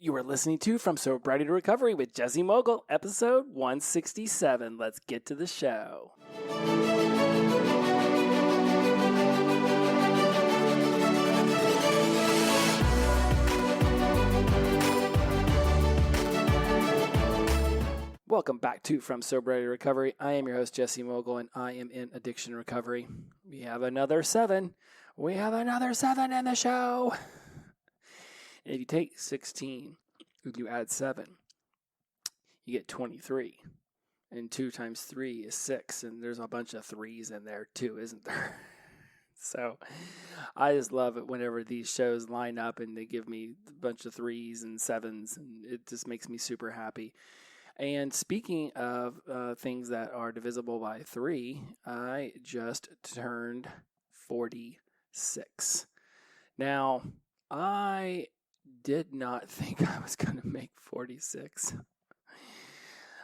You are listening to From Sobriety to Recovery with Jesse Mogul, episode 167. Let's get to the show. Welcome back to From Sobriety to Recovery. I am your host, Jesse Mogul, and I am in addiction recovery. We have another 7. We have another 7 in the show. If you take 16, you add 7, you get 23. And 2 times 3 is 6, and there's a bunch of 3s in there too, isn't there? So I just love it whenever these shows line up and they give me a bunch of 3s and 7s, and it just makes me super happy. And speaking of things that are divisible by 3, I just turned 46. Now, I did not think I was going to make 46.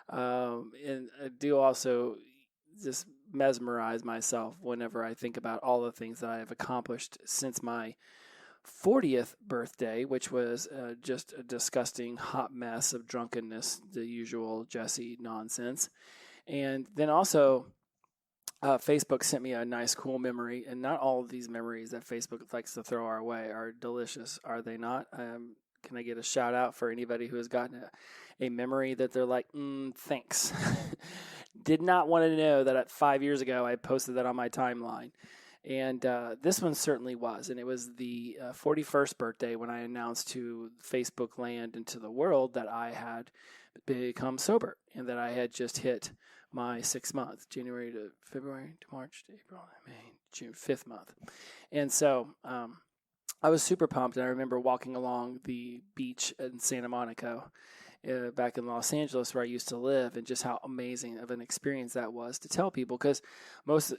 And I do also just mesmerize myself whenever I think about all the things that I have accomplished since my 40th birthday, which was just a disgusting hot mess of drunkenness, the usual Jesse nonsense. And then also, Facebook sent me a nice, cool memory, and not all of these memories that Facebook likes to throw our way are delicious, are they not? Can I get a shout out for anybody who has gotten a memory that they're like, thanks. Did not want to know that 5 years ago I posted that on my timeline. And this one certainly was. And it was the 41st birthday when I announced to Facebook land and to the world that I had become sober and that I had just hit my 6th month, January to February to March to April, May, June, 5th month. And so I was super pumped. And I remember walking along the beach in Santa Monica back in Los Angeles where I used to live, and just how amazing of an experience that was to tell people, because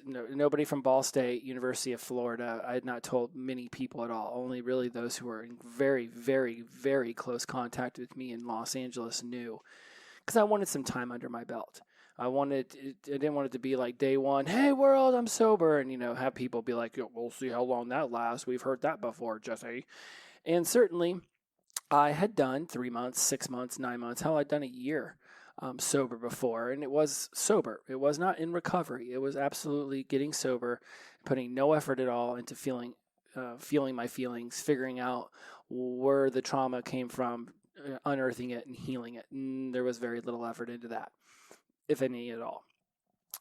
nobody from Ball State, University of Florida, I had not told many people at all. Only really those who were in very, very, very close contact with me in Los Angeles knew, because I wanted some time under my belt. I didn't want it to be like day one, hey world, I'm sober, and have people be like, we'll see how long that lasts. We've heard that before, Jesse. And certainly I had done 3 months, 6 months, 9 months, hell, I'd done a year sober before, and it was sober. It was not in recovery. It was absolutely getting sober, putting no effort at all into feeling my feelings, figuring out where the trauma came from, unearthing it and healing it. And there was very little effort into that, if any at all.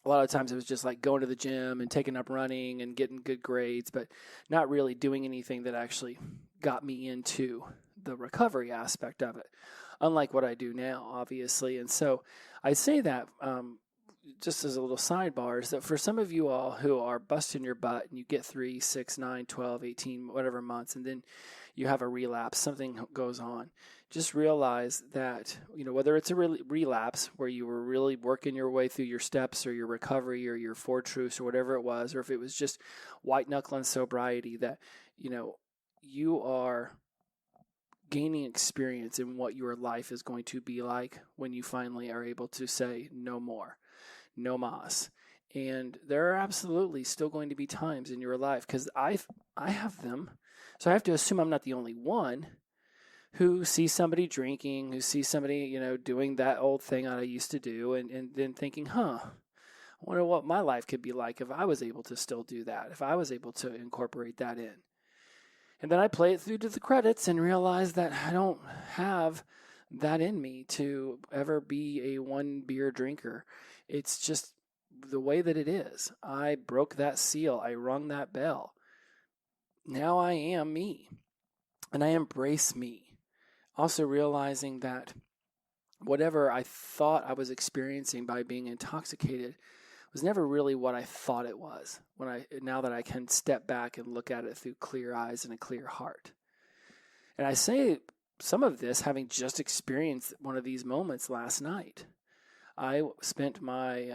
A lot of times it was just like going to the gym and taking up running and getting good grades, but not really doing anything that actually got me into the recovery aspect of it, unlike what I do now, obviously. And so I say that just as a little sidebar, is that for some of you all who are busting your butt and you get 3, 6, 9, 12, 18, whatever months, and then you have a relapse, something goes on, just realize that, whether it's a relapse where you were really working your way through your steps or your recovery or your 4 truths or whatever it was, or if it was just white knuckling sobriety, that, you are gaining experience in what your life is going to be like when you finally are able to say no more, no mas. And there are absolutely still going to be times in your life, because I have them, so I have to assume I'm not the only one who sees somebody drinking, who sees somebody, doing that old thing that I used to do, and then thinking, I wonder what my life could be like if I was able to still do that, if I was able to incorporate that in. And then I play it through to the credits and realize that I don't have that in me to ever be a 1 beer drinker. It's just the way that it is. I broke that seal. I rung that bell. Now I am me, and I embrace me. Also realizing that whatever I thought I was experiencing by being intoxicated was never really what I thought it was, now that I can step back and look at it through clear eyes and a clear heart. And I say some of this having just experienced one of these moments last night. I spent my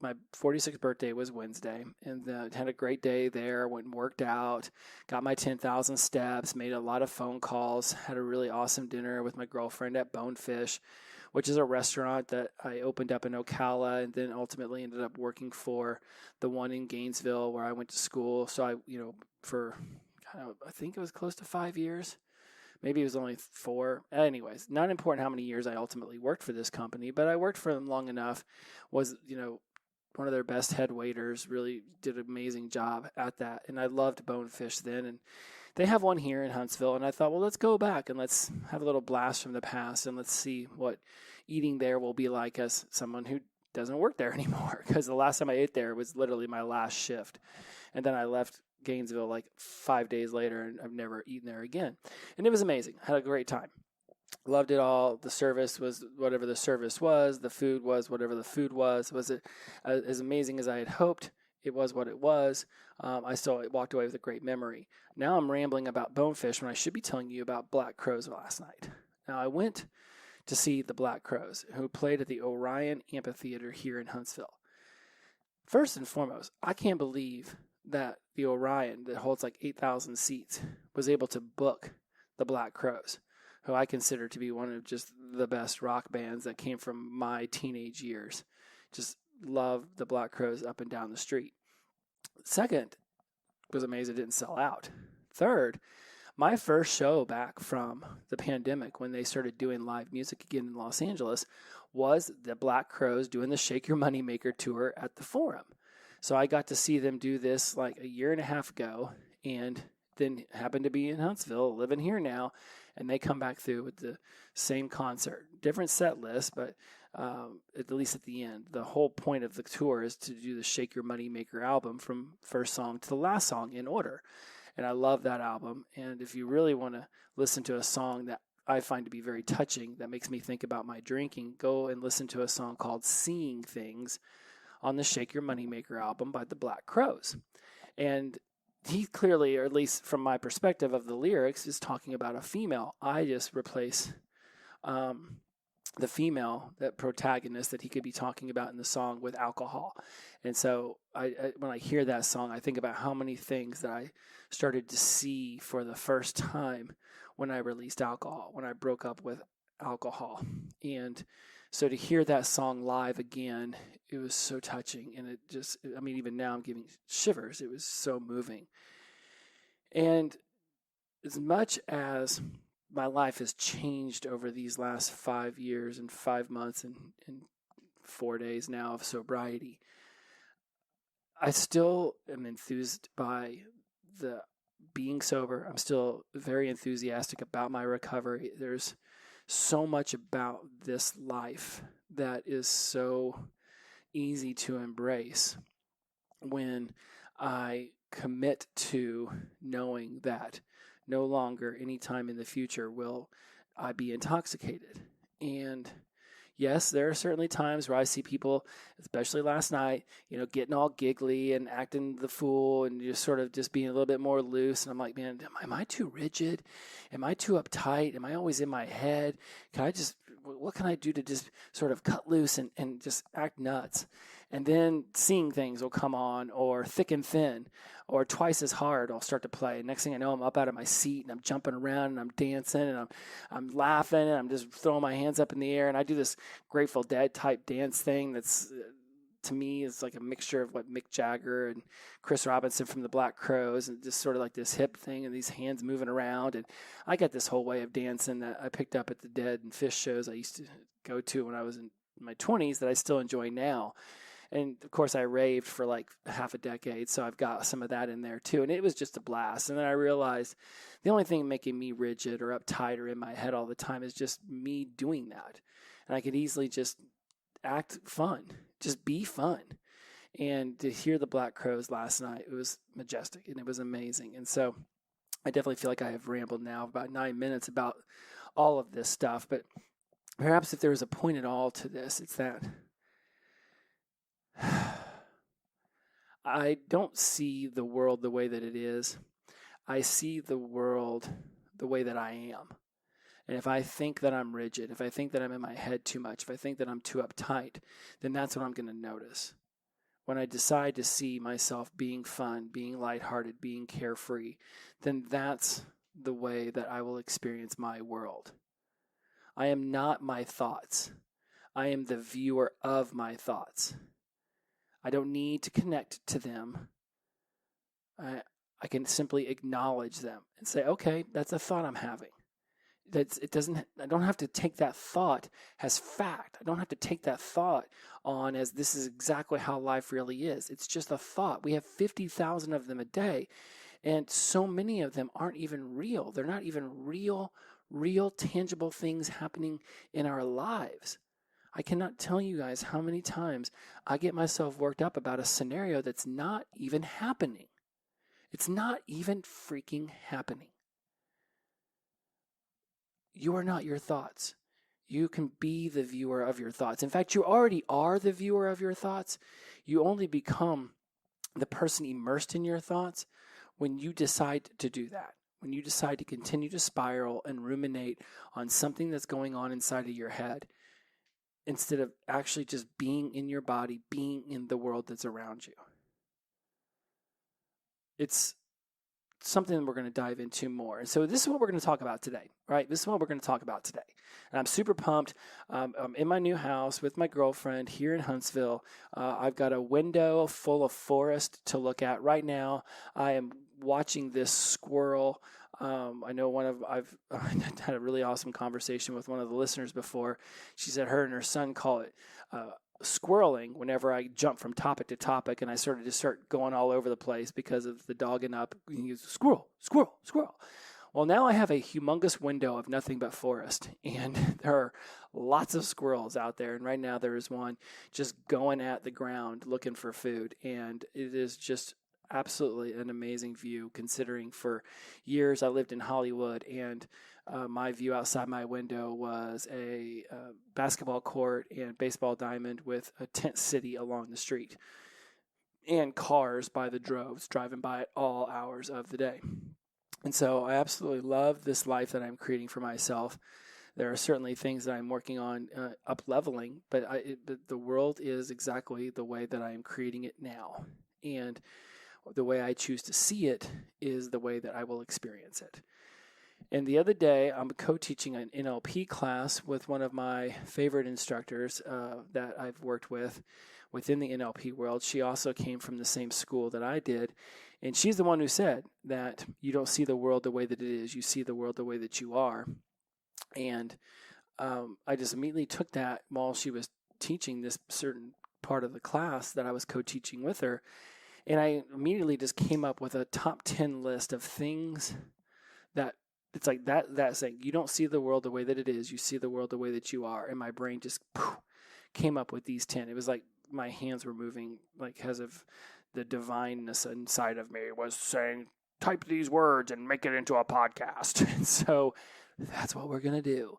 46th birthday was Wednesday, and had a great day there. Went and worked out, got my 10,000 steps, made a lot of phone calls, had a really awesome dinner with my girlfriend at Bonefish, which is a restaurant that I opened up in Ocala, and then ultimately ended up working for the one in Gainesville where I went to school. So I think it was close to 5 years, Maybe it was only 4. Anyways, not important how many years I ultimately worked for this company, but I worked for them long enough. Was, one of their best head waiters, really did an amazing job at that. And I loved Bonefish then. And they have one here in Huntsville. And I thought, well, let's go back and let's have a little blast from the past and let's see what eating there will be like as someone who doesn't work there anymore. Because the last time I ate there was literally my last shift. And then I left Gainesville like 5 days later, and I've never eaten there again. And it was amazing. I had a great time. Loved it all. The service was whatever the service was. The food was whatever the food was. Was it as amazing as I had hoped? It was what it was. I still walked away with a great memory. Now I'm rambling about Bonefish when I should be telling you about Black Crowes last night. Now I went to see the Black Crowes, who played at the Orion Amphitheater here in Huntsville. First and foremost, I can't believe that the Orion, that holds like 8,000 seats, was able to book the Black Crowes, who I consider to be one of just the best rock bands that came from my teenage years. Just love the Black Crowes up and down the street. Second, was amazed it didn't sell out. Third, my first show back from the pandemic when they started doing live music again in Los Angeles was the Black Crowes doing the Shake Your Moneymaker tour at the Forum. So I got to see them do this like a year and a half ago, and then happened to be in Huntsville, living here now, and they come back through with the same concert. Different set list, but at least at the end. The whole point of the tour is to do the Shake Your Moneymaker album from first song to the last song in order. And I love that album. And if you really want to listen to a song that I find to be very touching, that makes me think about my drinking, go and listen to a song called Seeing Things on the Shake Your Moneymaker album by the Black Crowes. And he clearly, or at least from my perspective of the lyrics, is talking about a female. I just replace the female, that protagonist that he could be talking about in the song, with alcohol. And so when I hear that song, I think about how many things that I started to see for the first time when I released alcohol, when I broke up with alcohol. And so to hear that song live again, it was so touching. And it just, even now I'm giving shivers. It was so moving. And as much as my life has changed over these last 5 years and 5 months and 4 days now of sobriety, I still am enthused by the being sober. I'm still very enthusiastic about my recovery. There's so much about this life that is so easy to embrace when I commit to knowing that no longer anytime in the future will I be intoxicated. And yes, there are certainly times where I see people, especially last night, getting all giggly and acting the fool and just being a little bit more loose. And I'm like, man, am I too rigid? Am I too uptight? Am I always in my head? What can I do to just sort of cut loose and just act nuts? And then Seeing Things will come on, or Thick and Thin, or Twice as Hard will start to play. Next thing I know, I'm up out of my seat and I'm jumping around and I'm dancing and I'm laughing and I'm just throwing my hands up in the air. And I do this Grateful Dead type dance thing that's, to me, is like a mixture of what Mick Jagger and Chris Robinson from the Black Crowes, and just sort of like this hip thing and these hands moving around. And I got this whole way of dancing that I picked up at the Dead and Fish shows I used to go to when I was in my 20s that I still enjoy now. And of course I raved for like half a decade, so I've got some of that in there too. And it was just a blast. And then I realized the only thing making me rigid or uptight or in my head all the time is just me doing that. And I could easily just act fun, just be fun. And to hear the Black Crowes last night, it was majestic and it was amazing. And so I definitely feel like I have rambled now about 9 minutes about all of this stuff. But perhaps if there was a point at all to this, it's that I don't see the world the way that it is. I see the world the way that I am. And if I think that I'm rigid, if I think that I'm in my head too much, if I think that I'm too uptight, then that's what I'm going to notice. When I decide to see myself being fun, being lighthearted, being carefree, then that's the way that I will experience my world. I am not my thoughts. I am the viewer of my thoughts. I don't need to connect to them. I can simply acknowledge them and say, okay, that's a thought I'm having. I don't have to take that thought as fact. I don't have to take that thought on as this is exactly how life really is. It's just a thought. We have 50,000 of them a day, and so many of them aren't even real. They're not even real tangible things happening in our lives. I cannot tell you guys how many times I get myself worked up about a scenario that's not even happening. It's not even freaking happening. You are not your thoughts. You can be the viewer of your thoughts. In fact, you already are the viewer of your thoughts. You only become the person immersed in your thoughts when you decide to do that. When you decide to continue to spiral and ruminate on something that's going on inside of your head, instead of actually just being in your body, being in the world that's around you. It's something we're going to dive into more. And so this is what we're going to talk about today, right? This is what we're going to talk about today. And I'm super pumped. I'm in my new house with my girlfriend here in Huntsville. I've got a window full of forest to look at right now. I am watching this squirrel. I know I've had a really awesome conversation with one of the listeners before. She said her and her son call it squirreling whenever I jump from topic to topic, and I started to start going all over the place because of the dogging up. He's squirrel, squirrel, squirrel. Well, now I have a humongous window of nothing but forest, and there are lots of squirrels out there. And right now there is one just going at the ground looking for food, and it is just absolutely an amazing view, considering for years I lived in Hollywood, and my view outside my window was a basketball court and baseball diamond with a tent city along the street and cars by the droves driving by at all hours of the day. And so I absolutely love this life that I'm creating for myself. There are certainly things that I'm working on up-leveling, but the world is exactly the way that I am creating it now. And the way I choose to see it is the way that I will experience it. And the other day, I'm co-teaching an NLP class with one of my favorite instructors that I've worked with within the NLP world. She also came from the same school that I did. And she's the one who said that you don't see the world the way that it is. You see the world the way that you are. And I just immediately took that while she was teaching this certain part of the class that I was co-teaching with her. And I immediately just came up with a top 10 list of things that it's like that saying, you don't see the world the way that it is, you see the world the way that you are. And my brain just came up with these 10. It was like my hands were moving, like because of the divineness inside of me was saying, type these words and make it into a podcast. And so that's what we're going to do.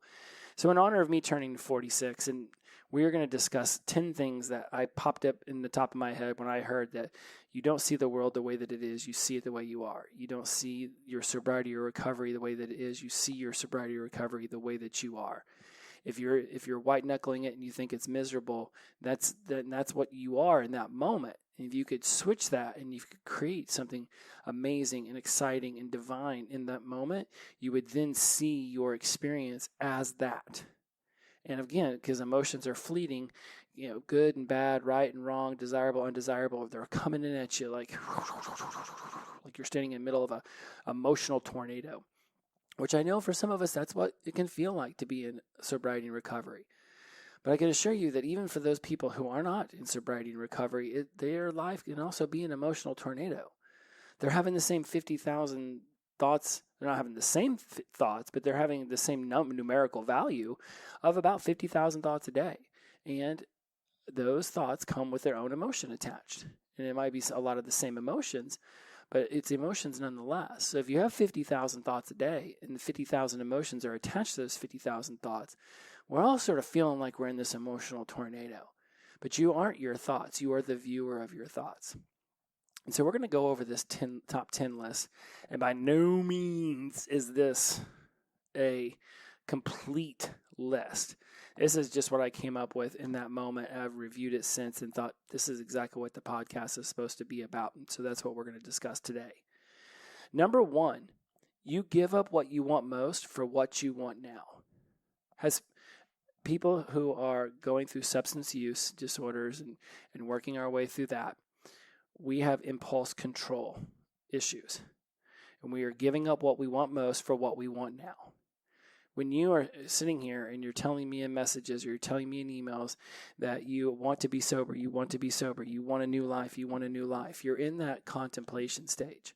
So in honor of me turning 46, and we are going to discuss 10 things that I popped up in the top of my head when I heard that you don't see the world the way that it is, you see it the way you are. You don't see your sobriety or recovery the way that it is, you see your sobriety or recovery the way that you are. If you're white knuckling it and you think it's miserable, that's what you are in that moment. And if you could switch that and you could create something amazing and exciting and divine in that moment, you would then see your experience as that. And again, because emotions are fleeting, good and bad, right and wrong, desirable, undesirable, they're coming in at you like you're standing in the middle of a emotional tornado, which I know for some of us, that's what it can feel like to be in sobriety and recovery. But I can assure you that even for those people who are not in sobriety and recovery, their life can also be an emotional tornado. They're having the same 50,000 thoughts. They're not having the same thoughts, but they're having the same numerical value of about 50,000 thoughts a day. And those thoughts come with their own emotion attached. And it might be a lot of the same emotions, but it's emotions nonetheless. So if you have 50,000 thoughts a day and the 50,000 emotions are attached to those 50,000 thoughts, we're all sort of feeling like we're in this emotional tornado. But you aren't your thoughts. You are the viewer of your thoughts. And so we're going to go over this top 10 list. And by no means is this a complete list. This is just what I came up with in that moment. I've reviewed it since and thought this is exactly what the podcast is supposed to be about. And so that's what we're going to discuss today. Number 1, you give up what you want most for what you want now. Has people who are going through substance use disorders and working our way through that, we have impulse control issues. And we are giving up what we want most for what we want now. When you are sitting here and you're telling me in messages or you're telling me in emails that you want to be sober, you want to be sober, you want a new life, you want a new life, you're in that contemplation stage.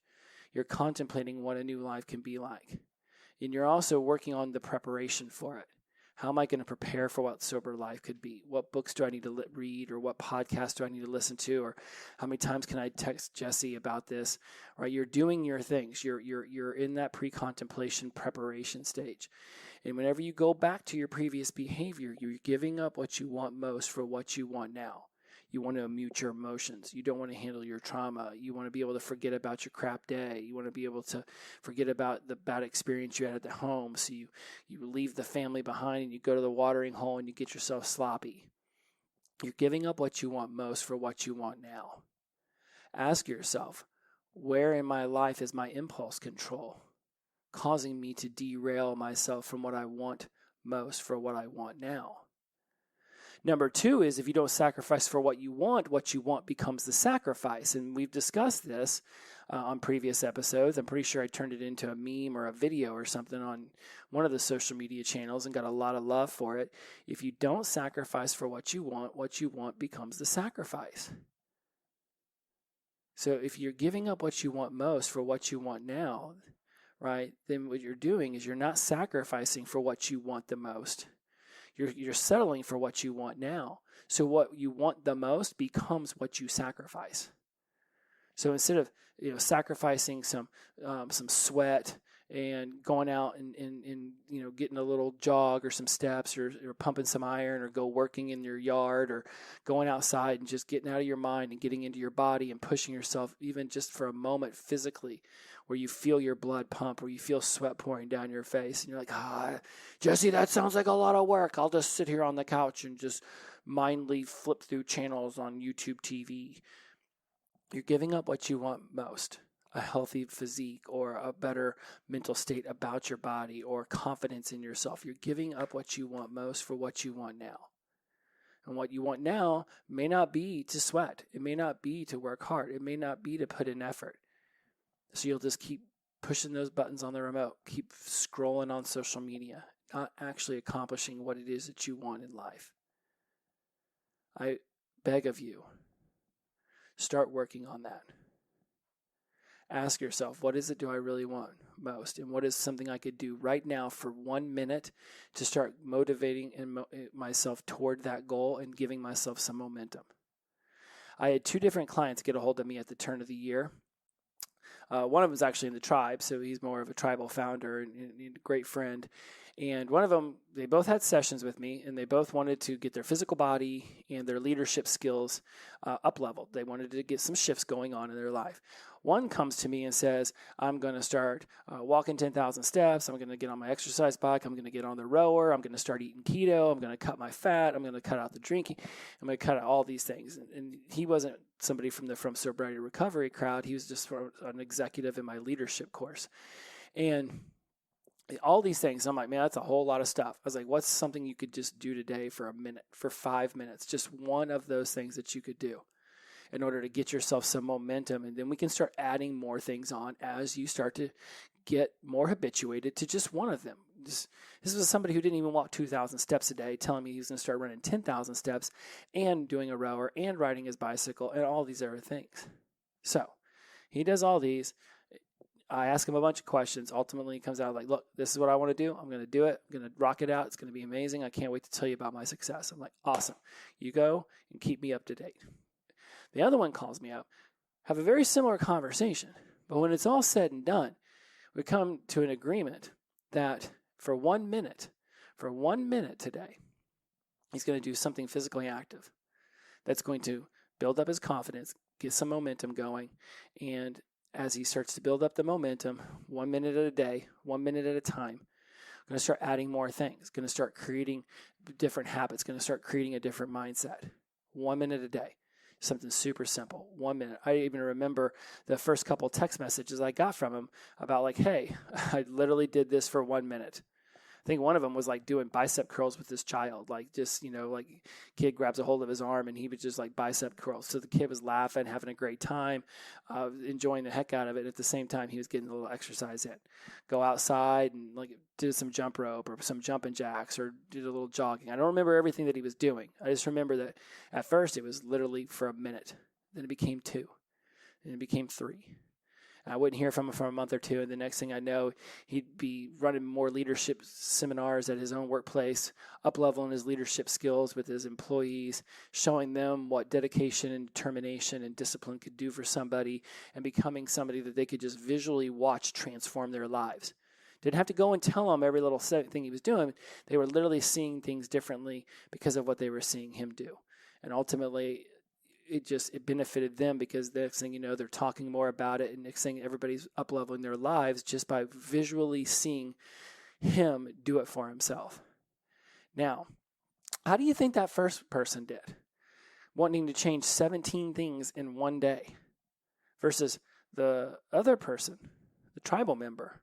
You're contemplating what a new life can be like. And you're also working on the preparation for it. How am I going to prepare for what sober life could be? What books do I need to read, or what podcasts do I need to listen to, or how many times can I text Jesse about this? Right? You're doing your things. You're in that pre-contemplation preparation stage. And whenever you go back to your previous behavior, you're giving up what you want most for what you want now. You want to mute your emotions. You don't want to handle your trauma. You want to be able to forget about your crap day. You want to be able to forget about the bad experience you had at the home. So you leave the family behind and you go to the watering hole and you get yourself sloppy. You're giving up what you want most for what you want now. Ask yourself, where in my life is my impulse control causing me to derail myself from what I want most for what I want now? Number 2 is if you don't sacrifice for what you want becomes the sacrifice. And we've discussed this on previous episodes. I'm pretty sure I turned it into a meme or a video or something on one of the social media channels and got a lot of love for it. If you don't sacrifice for what you want becomes the sacrifice. So if you're giving up what you want most for what you want now, right, then what you're doing is you're not sacrificing for what you want the most. You're settling for what you want now. So what you want the most becomes what you sacrifice. So instead of sacrificing some sweat and going out and getting a little jog or some steps or pumping some iron or go working in your yard or going outside and just getting out of your mind and getting into your body and pushing yourself even just for a moment physically, where you feel your blood pump, where you feel sweat pouring down your face, and you're like, Jesse, that sounds like a lot of work. I'll just sit here on the couch and just mindly flip through channels on YouTube TV. You're giving up what you want most, a healthy physique or a better mental state about your body or confidence in yourself. You're giving up what you want most for what you want now. And what you want now may not be to sweat. It may not be to work hard. It may not be to put in effort. So you'll just keep pushing those buttons on the remote, keep scrolling on social media, not actually accomplishing what it is that you want in life. I beg of you, start working on that. Ask yourself, what is it do I really want most? And what is something I could do right now for 1 minute to start motivating myself toward that goal and giving myself some momentum? I had 2 different clients get a hold of me at the turn of the year. One of them is actually in the tribe, so he's more of a tribal founder and a great friend. And one of them, they both had sessions with me, and they both wanted to get their physical body and their leadership skills up-leveled. They wanted to get some shifts going on in their life. One comes to me and says, I'm going to start walking 10,000 steps. I'm going to get on my exercise bike. I'm going to get on the rower. I'm going to start eating keto. I'm going to cut my fat. I'm going to cut out the drinking. I'm going to cut out all these things. And he wasn't somebody from the From Sobriety to Recovery crowd. He was just an executive in my leadership course. And all these things, I'm like, man, that's a whole lot of stuff. I was like, what's something you could just do today for a minute, for 5 minutes? Just one of those things that you could do in order to get yourself some momentum. And then we can start adding more things on as you start to get more habituated to just one of them. This was somebody who didn't even walk 2,000 steps a day telling me he was going to start running 10,000 steps and doing a rower and riding his bicycle and all these other things. So he does all these. I ask him a bunch of questions. Ultimately, he comes out like, look, this is what I want to do. I'm going to do it. I'm going to rock it out. It's going to be amazing. I can't wait to tell you about my success. I'm like, awesome. You go and keep me up to date. The other one calls me up, have a very similar conversation. But when it's all said and done, we come to an agreement that for 1 minute today, he's going to do something physically active that's going to build up his confidence, get some momentum going, and as he starts to build up the momentum, 1 minute at a day, 1 minute at a time, going to start adding more things, going to start creating different habits, going to start creating a different mindset. 1 minute a day. Something super simple. 1 minute. I even remember the first couple text messages I got from him about like, hey, I literally did this for 1 minute. I think one of them was like doing bicep curls with his child, like just, like kid grabs a hold of his arm and he would just like bicep curls. So the kid was laughing, having a great time, enjoying the heck out of it. At the same time, he was getting a little exercise in. Go outside and like did some jump rope or some jumping jacks or did a little jogging. I don't remember everything that he was doing. I just remember that at first it was literally for a minute. Then it became 2. And it became 3. I wouldn't hear from him for a month or 2, and the next thing I know, he'd be running more leadership seminars at his own workplace, up-leveling his leadership skills with his employees, showing them what dedication and determination and discipline could do for somebody, and becoming somebody that they could just visually watch transform their lives. Didn't have to go and tell them every little thing he was doing. They were literally seeing things differently because of what they were seeing him do. And ultimately, it benefited them because the next thing you know, they're talking more about it, and next thing everybody's up-leveling their lives just by visually seeing him do it for himself. Now, how do you think that first person did? Wanting to change 17 things in one day versus the other person, the tribal member,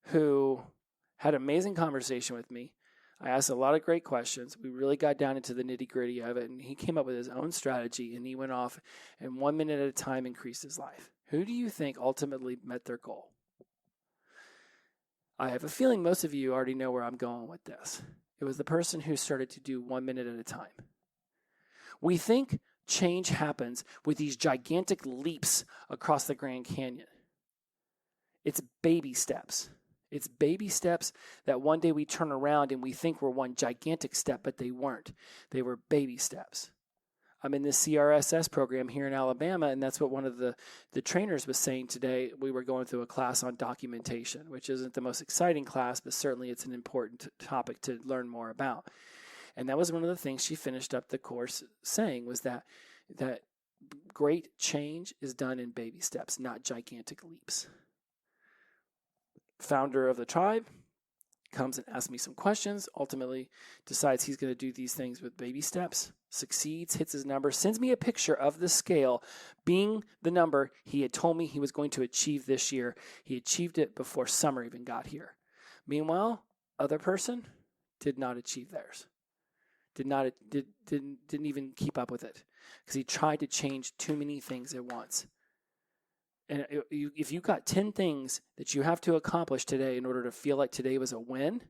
who had an amazing conversation with me. I asked a lot of great questions. We really got down into the nitty-gritty of it, and he came up with his own strategy, and he went off and 1 minute at a time increased his life. Who do you think ultimately met their goal? I have a feeling most of you already know where I'm going with this. It was the person who started to do 1 minute at a time. We think change happens with these gigantic leaps across the Grand Canyon. It's baby steps. It's baby steps that one day we turn around and we think were one gigantic step, but they weren't. They were baby steps. I'm in this CRSS program here in Alabama, and that's what one of the trainers was saying today. We were going through a class on documentation, which isn't the most exciting class, but certainly it's an important topic to learn more about. And that was one of the things she finished up the course saying, was that great change is done in baby steps, not gigantic leaps. Founder of the tribe comes and asks me some questions, ultimately decides he's going to do these things with baby steps, succeeds, hits his number, sends me a picture of the scale being the number he had told me he was going to achieve this year. He achieved it before summer even got here. Meanwhile, other person did not achieve theirs. Didn't even keep up with it because he tried to change too many things at once. And if you got 10 things that you have to accomplish today in order to feel like today was a win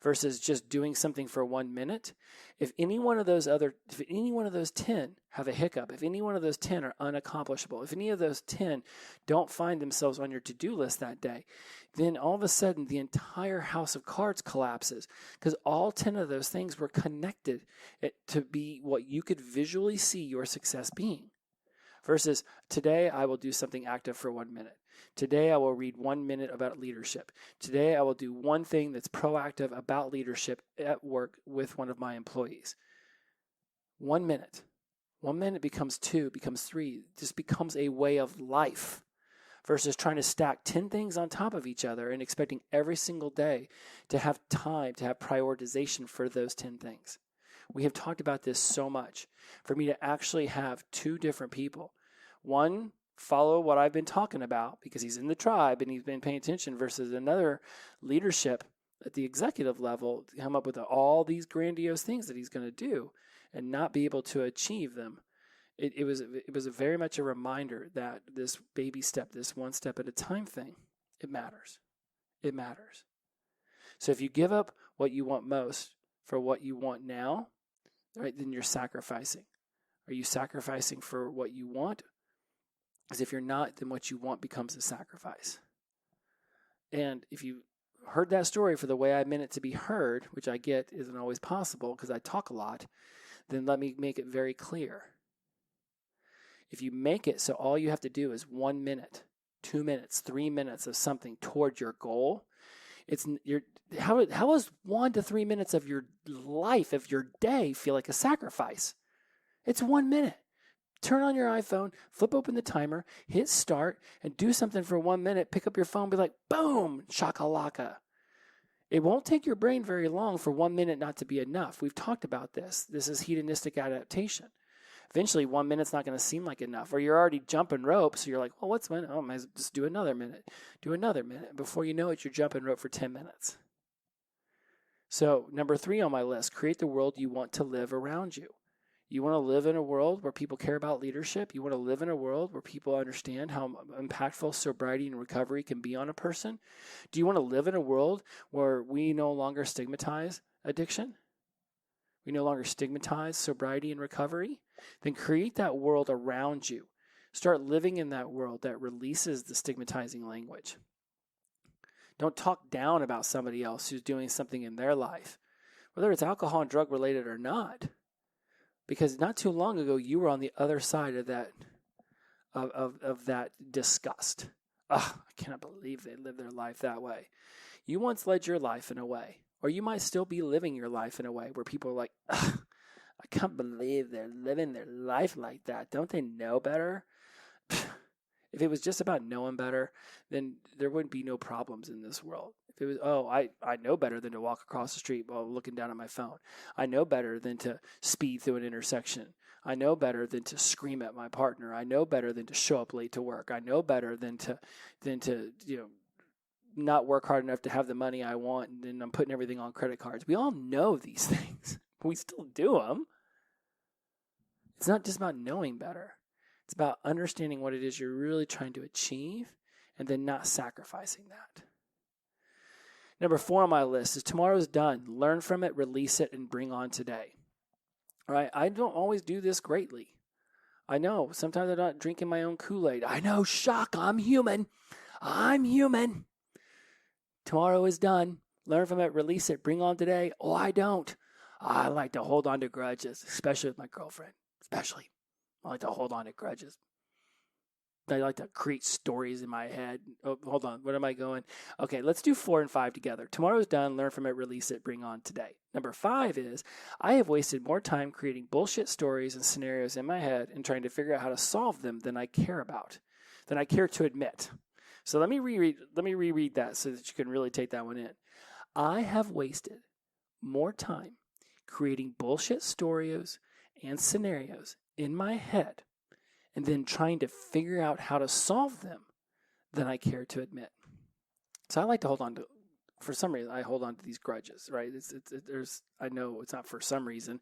versus just doing something for 1 minute, if any one of those 10 have a hiccup, if any one of those 10 are unaccomplishable, if any of those 10 don't find themselves on your to-do list that day, then all of a sudden the entire house of cards collapses because all 10 of those things were connected to be what you could visually see your success being. Versus today I will do something active for 1 minute. Today I will read 1 minute about leadership. Today I will do one thing that's proactive about leadership at work with one of my employees. 1 minute. 1 minute becomes 2, becomes 3. Just becomes a way of life versus trying to stack 10 things on top of each other and expecting every single day to have time, to have prioritization for those 10 things. We have talked about this so much. For me to actually have 2 different people, one follow what I've been talking about because he's in the tribe and he's been paying attention versus another leadership at the executive level come up with all these grandiose things that he's going to do and not be able to achieve them. It was very much a reminder that this baby step, this 1 step at a time thing, it matters. It matters. So if you give up what you want most for what you want now, right, then you're sacrificing. Are you sacrificing for what you want? Because if you're not, then what you want becomes a sacrifice. And if you heard that story for the way I meant it to be heard, which I get isn't always possible because I talk a lot, then let me make it very clear. If you make it so all you have to do is 1 minute, 2 minutes, 3 minutes of something toward your goal, how is 1 to 3 minutes of your life, of your day, feel like a sacrifice? It's 1 minute. Turn on your iPhone, flip open the timer, hit start, and do something for 1 minute. Pick up your phone, be like, boom, shakalaka. It won't take your brain very long for 1 minute not to be enough. We've talked about this. This is hedonistic adaptation. Eventually, 1 minute's not going to seem like enough, or you're already jumping rope, so you're like, well, what's 1 minute? Oh, I might just do another minute. Do another minute. Before you know it, you're jumping rope for 10 minutes. So number 3 on my list, create the world you want to live around you. You want to live in a world where people care about leadership. You want to live in a world where people understand how impactful sobriety and recovery can be on a person. Do you want to live in a world where we no longer stigmatize addiction? We no longer stigmatize sobriety and recovery? Then create that world around you. Start living in that world that releases the stigmatizing language. Don't talk down about somebody else who's doing something in their life, whether it's alcohol and drug related or not. Because not too long ago, you were on the other side of that of that disgust. I cannot believe they live their life that way. You once led your life in a way, or you might still be living your life in a way where people are like, I can't believe they're living their life like that. Don't they know better? If it was just about knowing better, then there wouldn't be no problems in this world. If it was, I know better than to walk across the street while looking down at my phone. I know better than to speed through an intersection. I know better than to scream at my partner. I know better than to show up late to work. I know better than to not work hard enough to have the money I want, and then I'm putting everything on credit cards. We all know these things. We still do them. It's not just about knowing better. It's about understanding what it is you're really trying to achieve and then not sacrificing that. Number 4 on my list is tomorrow's done. Learn from it, release it, and bring on today. All right, I don't always do this greatly. I know sometimes I'm not drinking my own Kool-Aid. I know, shock, I'm human. I'm human. Tomorrow is done. Learn from it, release it, bring on today. Oh, I don't. I like to hold on to grudges, especially with my girlfriend, especially. I like to hold on to grudges. I like to create stories in my head. Oh, hold on. What am I going? Okay, let's do 4 and 5 together. Tomorrow's done. Learn from it, release it, bring on today. Number 5 is I have wasted more time creating bullshit stories and scenarios in my head and trying to figure out how to solve them than I care to admit. So let me reread that so that you can really take that one in. I have wasted more time creating bullshit stories and scenarios in my head and then trying to figure out how to solve them than I care to admit. So I like to hold on to, for some reason, I hold on to these grudges, right? I know it's not for some reason.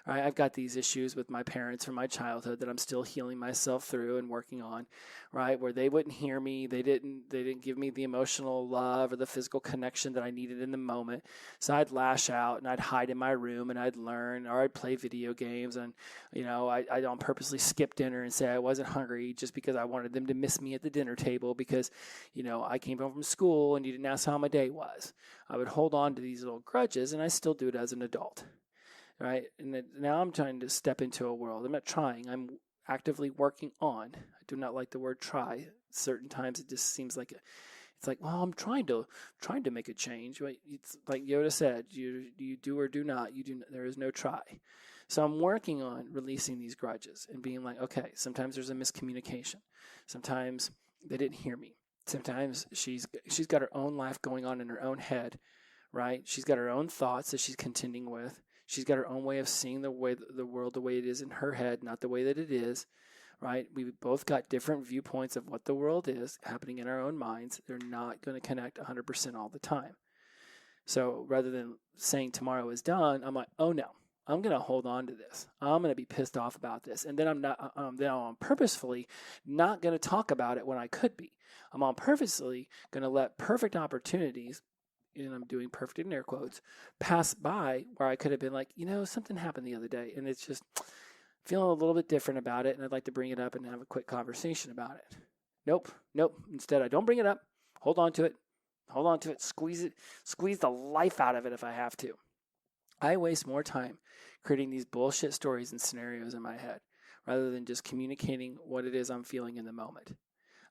Right? I've got these issues with my parents from my childhood that I'm still healing myself through and working on, right? Where they wouldn't hear me, they didn't give me the emotional love or the physical connection that I needed in the moment. So I'd lash out and I'd hide in my room and I'd learn, or I'd play video games, and I don't purposely skip dinner and say I wasn't hungry just because I wanted them to miss me at the dinner table because I came home from school and you didn't ask how my day was. I would hold on to these little grudges, and I still do it as an adult, right? And now I'm trying to step into a world. I'm not trying. I'm actively working on. I do not like the word try. Certain times it just seems like it's like, well, I'm trying to make a change. Right? It's like Yoda said, you do or do not. You do. There is no try. So I'm working on releasing these grudges and being like, okay, sometimes there's a miscommunication. Sometimes they didn't hear me. Sometimes she's got her own life going on in her own head, right? She's got her own thoughts that she's contending with. She's got her own way of seeing the world the way it is in her head, not the way that it is, right? We've both got different viewpoints of what the world is happening in our own minds. They're not going to connect 100% all the time. So rather than saying tomorrow is done, I'm like, oh no, I'm going to hold on to this. I'm going to be pissed off about this. And then I'm purposefully not going to talk about it when I could be. I'm on purposely going to let perfect opportunities, and I'm doing perfect in air quotes, pass by where I could have been like, something happened the other day, and it's just feeling a little bit different about it, and I'd like to bring it up and have a quick conversation about it. Nope. Instead, I don't bring it up. Hold on to it. Squeeze the life out of it if I have to. I waste more time creating these bullshit stories and scenarios in my head rather than just communicating what it is I'm feeling in the moment.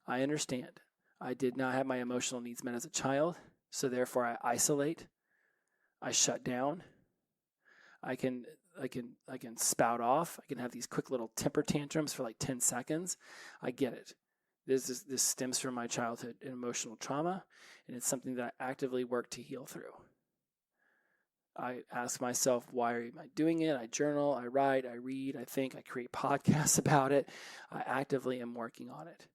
I understand. I did not have my emotional needs met as a child, so therefore I isolate. I shut down. I can spout off. I can have these quick little temper tantrums for like 10 seconds. I get it. This stems from my childhood and emotional trauma, and it's something that I actively work to heal through. I ask myself, why am I doing it? I journal, I write, I read, I think, I create podcasts about it. I actively am working on it.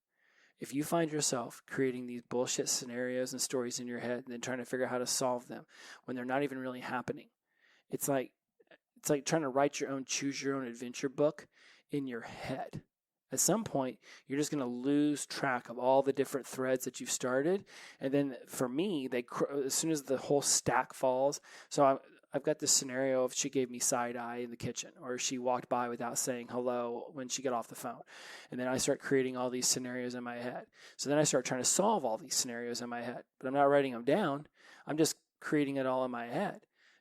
if you find yourself creating these bullshit scenarios and stories in your head and then trying to figure out how to solve them when they're not even really happening, it's like trying to write your own choose your own adventure book in your head. At some point, you're just going to lose track of all the different threads that you've started. And then for me, as soon as the whole stack falls, so I've got this scenario of she gave me side eye in the kitchen, or she walked by without saying hello when she got off the phone. And then I start creating all these scenarios in my head. So then I start trying to solve all these scenarios in my head, but I'm not writing them down. I'm just creating it all in my head.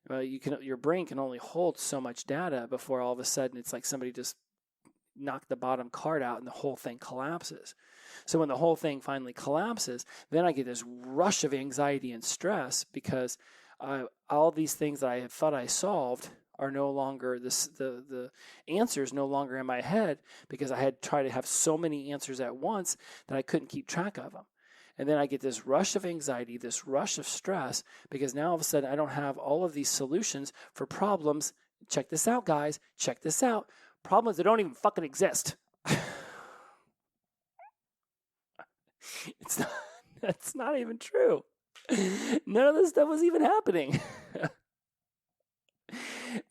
Well, your brain can only hold so much data before all of a sudden it's like somebody just knock the bottom card out and the whole thing collapses. So when the whole thing finally collapses, then I get this rush of anxiety and stress because all these things that I had thought I solved are no longer the answers no longer in my head because I had tried to have so many answers at once that I couldn't keep track of them. And then I get this rush of anxiety, this rush of stress because now all of a sudden I don't have all of these solutions for problems. Check this out, guys. Check this out. Problems that don't even fucking exist. That's not even true. None of this stuff was even happening.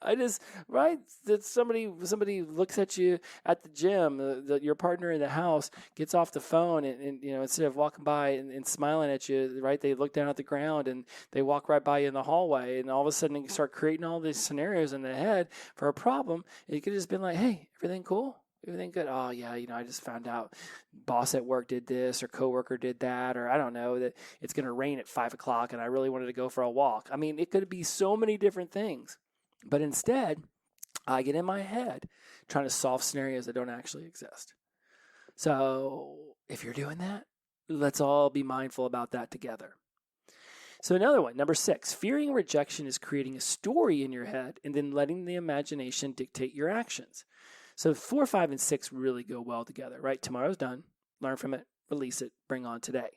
That somebody looks at you at the gym, your partner in the house gets off the phone and instead of walking by and smiling at you, right, they look down at the ground and they walk right by you in the hallway and all of a sudden you start creating all these scenarios in the head for a problem. And you could have just been like, hey, everything cool? Everything good? Oh yeah, I just found out boss at work did this or coworker did that, or I don't know, that it's going to rain at 5:00 and I really wanted to go for a walk. I mean, it could be so many different things. But instead, I get in my head trying to solve scenarios that don't actually exist. So if you're doing that, let's all be mindful about that together. So another one, number 6, fearing rejection is creating a story in your head and then letting the imagination dictate your actions. So 4, 5, and 6 really go well together, right? Tomorrow's done. Learn from it, release it, bring on today.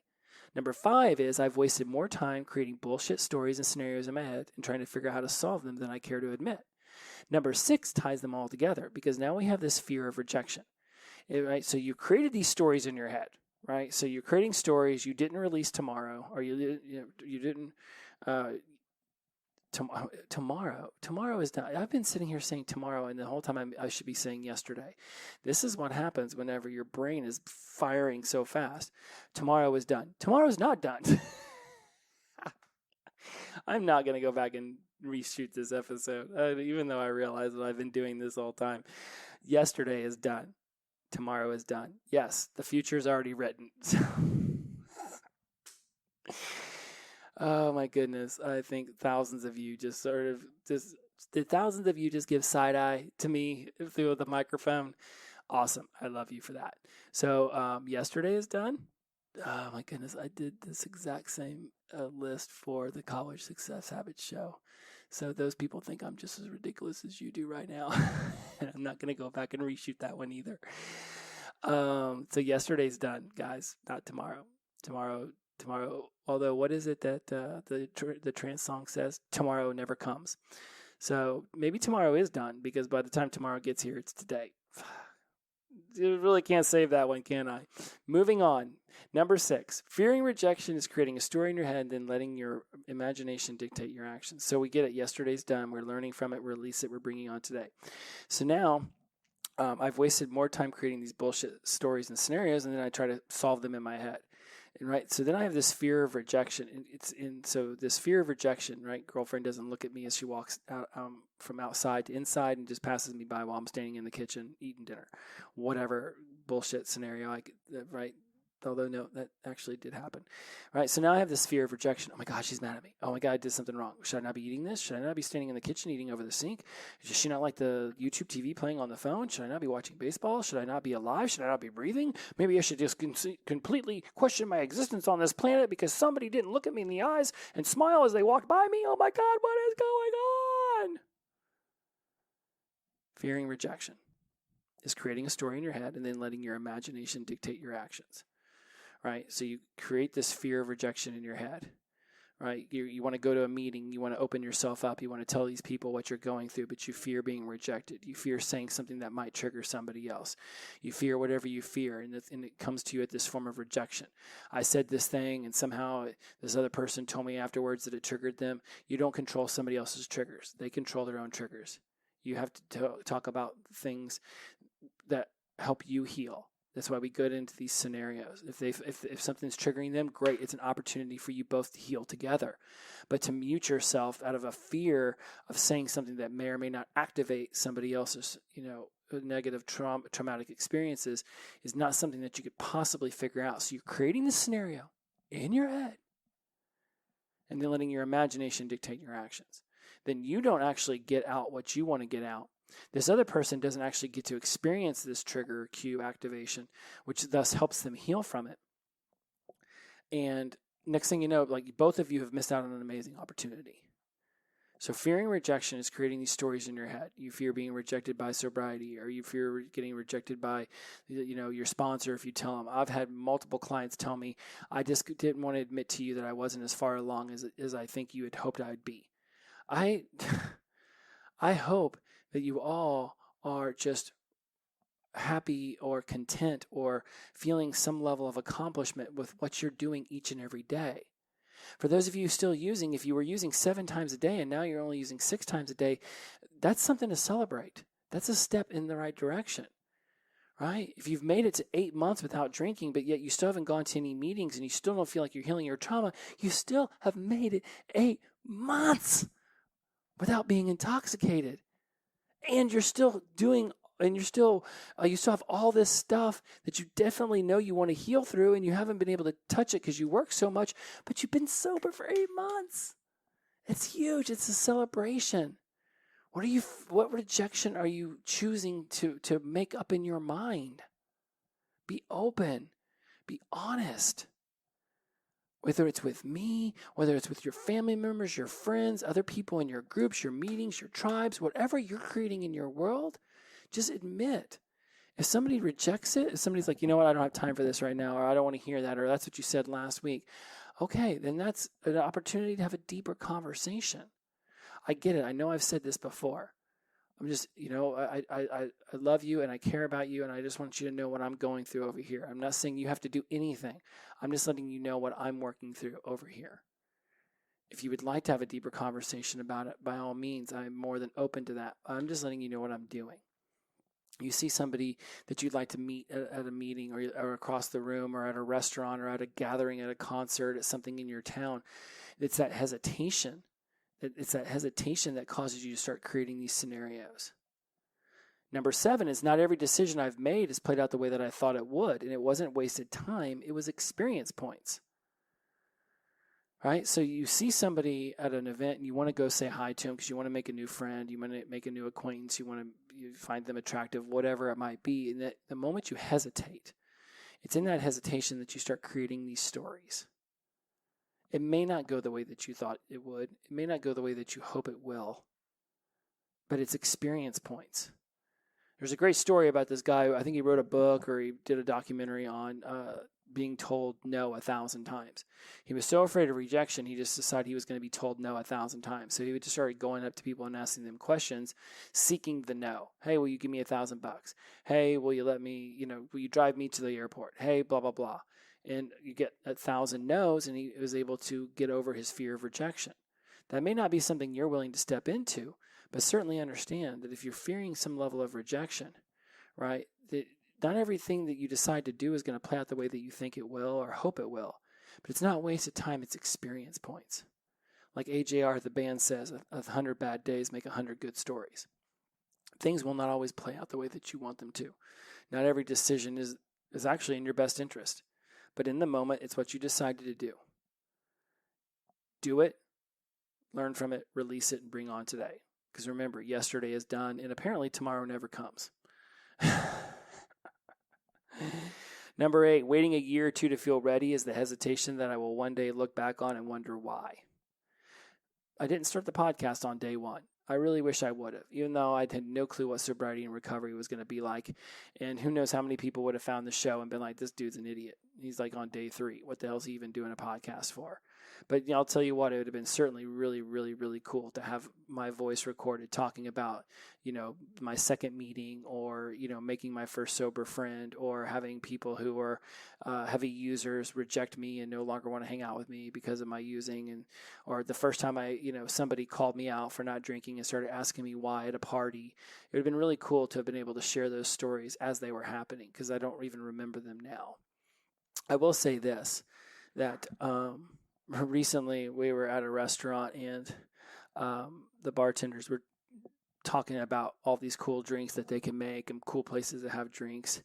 Number 5 is I've wasted more time creating bullshit stories and scenarios in my head and trying to figure out how to solve them than I care to admit. Number 6 ties them all together because now we have this fear of rejection, right? So you created these stories in your head, right? So you're creating stories you didn't release tomorrow, or you didn't. Tomorrow is done. I've been sitting here saying tomorrow, and the whole time I should be saying yesterday. This is what happens whenever your brain is firing so fast. Tomorrow is done. Tomorrow's not done. I'm not going to go back and reshoot this episode, even though I realize that I've been doing this all time. Yesterday is done. Tomorrow is done. Yes, the future is already written. Oh my goodness. I think thousands of you just give side eye to me through the microphone. Awesome. I love you for that. So yesterday is done. Oh my goodness. I did this exact same list for the College Success Habits show. So those people think I'm just as ridiculous as you do right now. And I'm not going to go back and reshoot that one either. So yesterday's done, guys, not tomorrow. Tomorrow, although what is it that the trance song says? Tomorrow never comes. So maybe tomorrow is done because by the time tomorrow gets here, it's today. You really can't save that one, can I? Moving on. Number 6, fearing rejection is creating a story in your head and then letting your imagination dictate your actions. So we get it. Yesterday's done. We're learning from it. Release it. We're bringing on today. So now I've wasted more time creating these bullshit stories and scenarios, and then I try to solve them in my head. And right, so then I have this fear of rejection, and so this fear of rejection, right? Girlfriend doesn't look at me as she walks out from outside to inside and just passes me by while I'm standing in the kitchen eating dinner, whatever bullshit scenario right? Although no, that actually did happen, right? So now I have this fear of rejection. Oh my God, she's mad at me. Oh my God, I did something wrong. Should I not be eating this? Should I not be standing in the kitchen eating over the sink? Does she not like the YouTube TV playing on the phone? Should I not be watching baseball? Should I not be alive? Should I not be breathing? Maybe I should just completely question my existence on this planet because somebody didn't look at me in the eyes and smile as they walked by me. Oh my God, what is going on? Fearing rejection is creating a story in your head and then letting your imagination dictate your actions. Right? So you create this fear of rejection in your head, right? You want to go to a meeting, you want to open yourself up, you want to tell these people what you're going through, but you fear being rejected. You fear saying something that might trigger somebody else. You fear whatever you fear, and it comes to you at this form of rejection. I said this thing, and somehow this other person told me afterwards that it triggered them. You don't control somebody else's triggers. They control their own triggers. You have to talk about things that help you heal. That's why we go into these scenarios. If something's triggering them, great. It's an opportunity for you both to heal together. But to mute yourself out of a fear of saying something that may or may not activate somebody else's, negative traumatic experiences is not something that you could possibly figure out. So you're creating this scenario in your head and then letting your imagination dictate your actions. Then you don't actually get out what you want to get out. This other person doesn't actually get to experience this trigger cue activation, which thus helps them heal from it. And next thing you know, like both of you have missed out on an amazing opportunity. So fearing rejection is creating these stories in your head. You fear being rejected by sobriety, or you fear getting rejected by, your sponsor if you tell them. I've had multiple clients tell me, I just didn't want to admit to you that I wasn't as far along as I think you had hoped I'd be. I hope that you all are just happy or content or feeling some level of accomplishment with what you're doing each and every day. For those of you still using, if you were using 7 times a day and now you're only using 6 times a day, that's something to celebrate. That's a step in the right direction, right? If you've made it to 8 months without drinking, but yet you still haven't gone to any meetings and you still don't feel like you're healing your trauma, you still have made it 8 months without being intoxicated. And you're still you still have all this stuff that you definitely know you want to heal through, and you haven't been able to touch it because you work so much, but you've been sober for 8 months. It's huge. It's a celebration. What rejection are you choosing to make up in your mind? Be open. Be honest. Whether it's with me, whether it's with your family members, your friends, other people in your groups, your meetings, your tribes, whatever you're creating in your world, just admit. If somebody rejects it, if somebody's like, you know what, I don't have time for this right now, or I don't want to hear that, or that's what you said last week, okay, then that's an opportunity to have a deeper conversation. I get it. I know I've said this before. I'm just, I love you and I care about you, and I just want you to know what I'm going through over here. I'm not saying you have to do anything. I'm just letting you know what I'm working through over here. If you would like to have a deeper conversation about it, by all means, I'm more than open to that. I'm just letting you know what I'm doing. You see somebody that you'd like to meet at a meeting or across the room or at a restaurant or at a gathering, at a concert, at something in your town. It's that hesitation. It's that hesitation that causes you to start creating these scenarios. Number 7 is not every decision I've made has played out the way that I thought it would. And it wasn't wasted time. It was experience points. Right? So you see somebody at an event and you want to go say hi to them because you want to make a new friend, you want to make a new acquaintance, you find them attractive, whatever it might be. And that the moment you hesitate, it's in that hesitation that you start creating these stories. It may not go the way that you thought it would. It may not go the way that you hope it will. But it's experience points. There's a great story about this guy. I think he wrote a book or he did a documentary on being told no 1,000 times. He was so afraid of rejection, he just decided he was going to be told no 1,000 times. So he would just start going up to people and asking them questions, seeking the no. Hey, will you give me $1,000? Hey, will you let me, will you drive me to the airport? Hey, blah, blah, blah. And you get 1,000 no's, and he was able to get over his fear of rejection. That may not be something you're willing to step into, but certainly understand that if you're fearing some level of rejection, right, that not everything that you decide to do is going to play out the way that you think it will or hope it will. But it's not wasted time, it's experience points. Like AJR, the band says, 100 bad days make 100 good stories. Things will not always play out the way that you want them to. Not every decision is actually in your best interest. But in the moment, it's what you decided to do. Do it, learn from it, release it, and bring on today. Because remember, yesterday is done, and apparently tomorrow never comes. Number 8, waiting a year or 2 to feel ready is the hesitation that I will one day look back on and wonder why. I didn't start the podcast on day 1. I really wish I would have, even though I had no clue what sobriety and recovery was going to be like. And who knows how many people would have found the show and been like, this dude's an idiot. He's like on day 3. What the hell is he even doing a podcast for? But I'll tell you what, it would have been certainly really, really, really cool to have my voice recorded talking about, my second meeting, or, making my first sober friend, or having people who are heavy users reject me and no longer want to hang out with me because of my using, or the first time somebody called me out for not drinking and started asking me why at a party. It would have been really cool to have been able to share those stories as they were happening, because I don't even remember them now. I will say this, that recently we were at a restaurant, and the bartenders were talking about all these cool drinks that they can make and cool places that have drinks.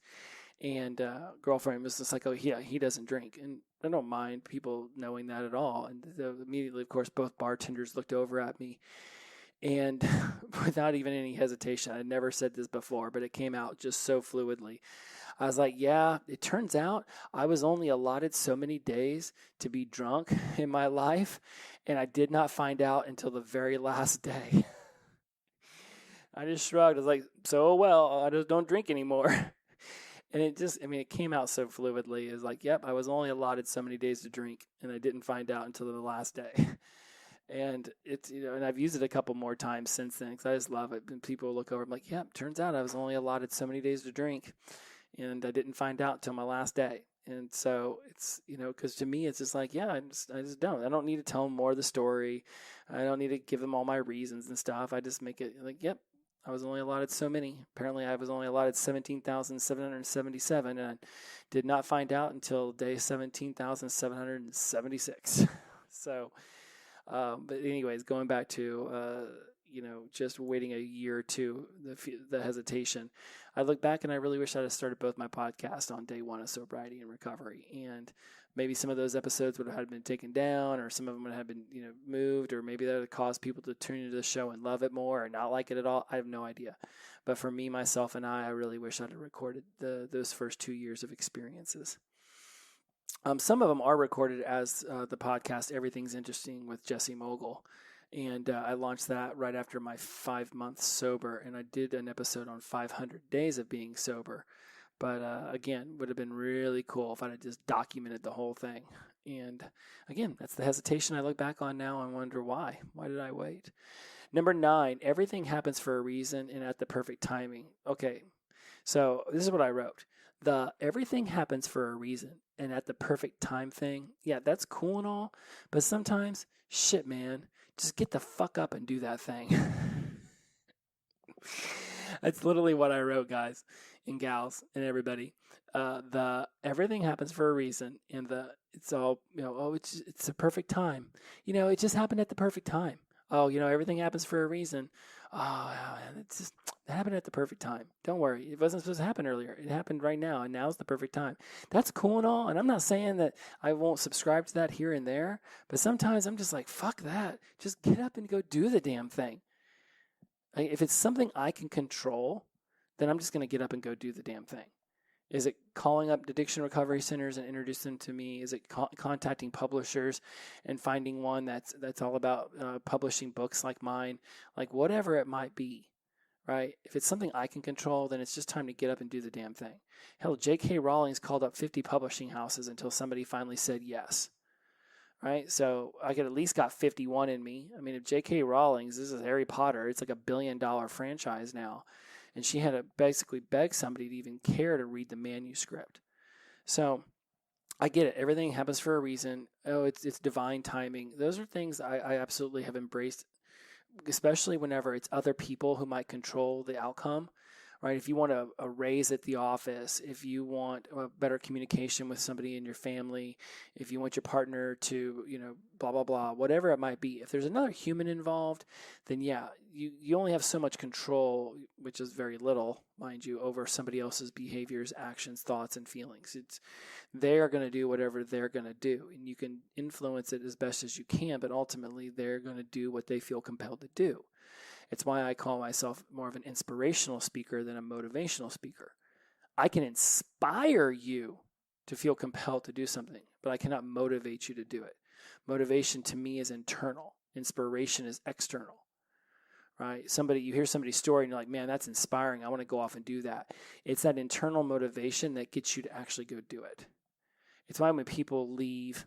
And girlfriend was just like, oh, yeah, he doesn't drink. And I don't mind people knowing that at all. And immediately, of course, both bartenders looked over at me. And without even any hesitation, I never said this before, but it came out just so fluidly. I was like, yeah, it turns out I was only allotted so many days to be drunk in my life, and I did not find out until the very last day. I just shrugged. I was like, so, well, I just don't drink anymore. And it came out so fluidly. It's like, yep, I was only allotted so many days to drink, and I didn't find out until the last day. And it's, and I've used it a couple more times since then, because I just love it. And people look over, I'm like, yep, turns out I was only allotted so many days to drink, and I didn't find out till my last day. And so it's, because to me, it's just like, yeah, I just don't. I don't need to tell them more of the story. I don't need to give them all my reasons and stuff. I just make it like, yep, I was only allotted so many. Apparently, I was only allotted 17,777, and I did not find out until day 17,776. So, but anyways, going back to, just waiting a year or two, the hesitation. I look back and I really wish I'd have started both my podcasts on day one of sobriety and recovery. And maybe some of those episodes would have been taken down, or some of them would have been, moved, or maybe that would have caused people to tune into the show and love it more or not like it at all. I have no idea. But for me, myself, and I really wish I'd have recorded those first 2 years of experiences. Some of them are recorded as the podcast Everything's Interesting with Jesse Mogul. And I launched that right after my 5 months sober. And I did an episode on 500 days of being sober. But again, would have been really cool if I had just documented the whole thing. And again, that's the hesitation I look back on now and wonder why. Why did I wait? Number 9, everything happens for a reason and at the perfect timing. Okay, so this is what I wrote. The everything happens for a reason and at the perfect time thing. Yeah, that's cool and all. But sometimes, shit, man, just get the fuck up and do that thing. That's literally what I wrote, guys and gals and everybody. The everything happens for a reason, and it's all, it's the perfect time. It just happened at the perfect time. Oh, everything happens for a reason. Oh, man, it happened at the perfect time. Don't worry. It wasn't supposed to happen earlier. It happened right now, and now's the perfect time. That's cool and all, and I'm not saying that I won't subscribe to that here and there, but sometimes I'm just like, fuck that. Just get up and go do the damn thing. If it's something I can control, then I'm just going to get up and go do the damn thing. Is it calling up addiction recovery centers and introduce them to me? Is it contacting publishers and finding one that's all about publishing books like mine? Like whatever it might be, right? If it's something I can control, then it's just time to get up and do the damn thing. Hell, J.K. Rowling's called up 50 publishing houses until somebody finally said yes, right? So I could at least got 51 in me. I mean, if J.K. Rowling's, this is Harry Potter, it's like $1 billion franchise now. And she had to basically beg somebody to even care to read the manuscript. So I get it. Everything happens for a reason. Oh, it's divine timing. Those are things I absolutely have embraced, especially whenever it's other people who might control the outcome, right? If you want a raise at the office, if you want a better communication with somebody in your family, if you want your partner to, blah, blah, blah, whatever it might be. If there's another human involved, then yeah, you only have so much control, which is very little, mind you, over somebody else's behaviors, actions, thoughts, and feelings. They're going to do whatever they're going to do, and you can influence it as best as you can, but ultimately they're going to do what they feel compelled to do. It's why I call myself more of an inspirational speaker than a motivational speaker. I can inspire you to feel compelled to do something, but I cannot motivate you to do it. Motivation to me is internal. Inspiration is external, right? You hear somebody's story and you're like, man, that's inspiring. I want to go off and do that. It's that internal motivation that gets you to actually go do it. It's why when people leave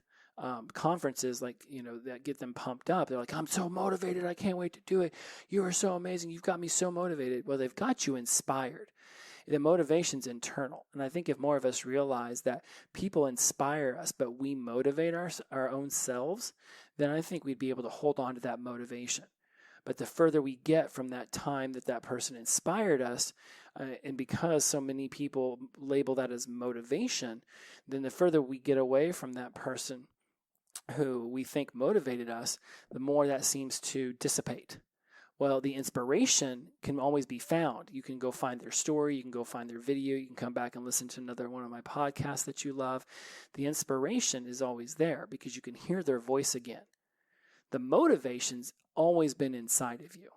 conferences, like, that get them pumped up. They're like, I'm so motivated. I can't wait to do it. You are so amazing. You've got me so motivated. Well, they've got you inspired. The motivation's internal. And I think if more of us realize that people inspire us, but we motivate our own selves, then I think we'd be able to hold on to that motivation. But the further we get from that time that person inspired us, and because so many people label that as motivation, then the further we get away from that person who we think motivated us, the more that seems to dissipate. Well, the inspiration can always be found. You can go find their story, you can go find their video, you can come back and listen to another one of my podcasts that you love. The inspiration is always there because you can hear their voice again. The motivation's always been inside of you.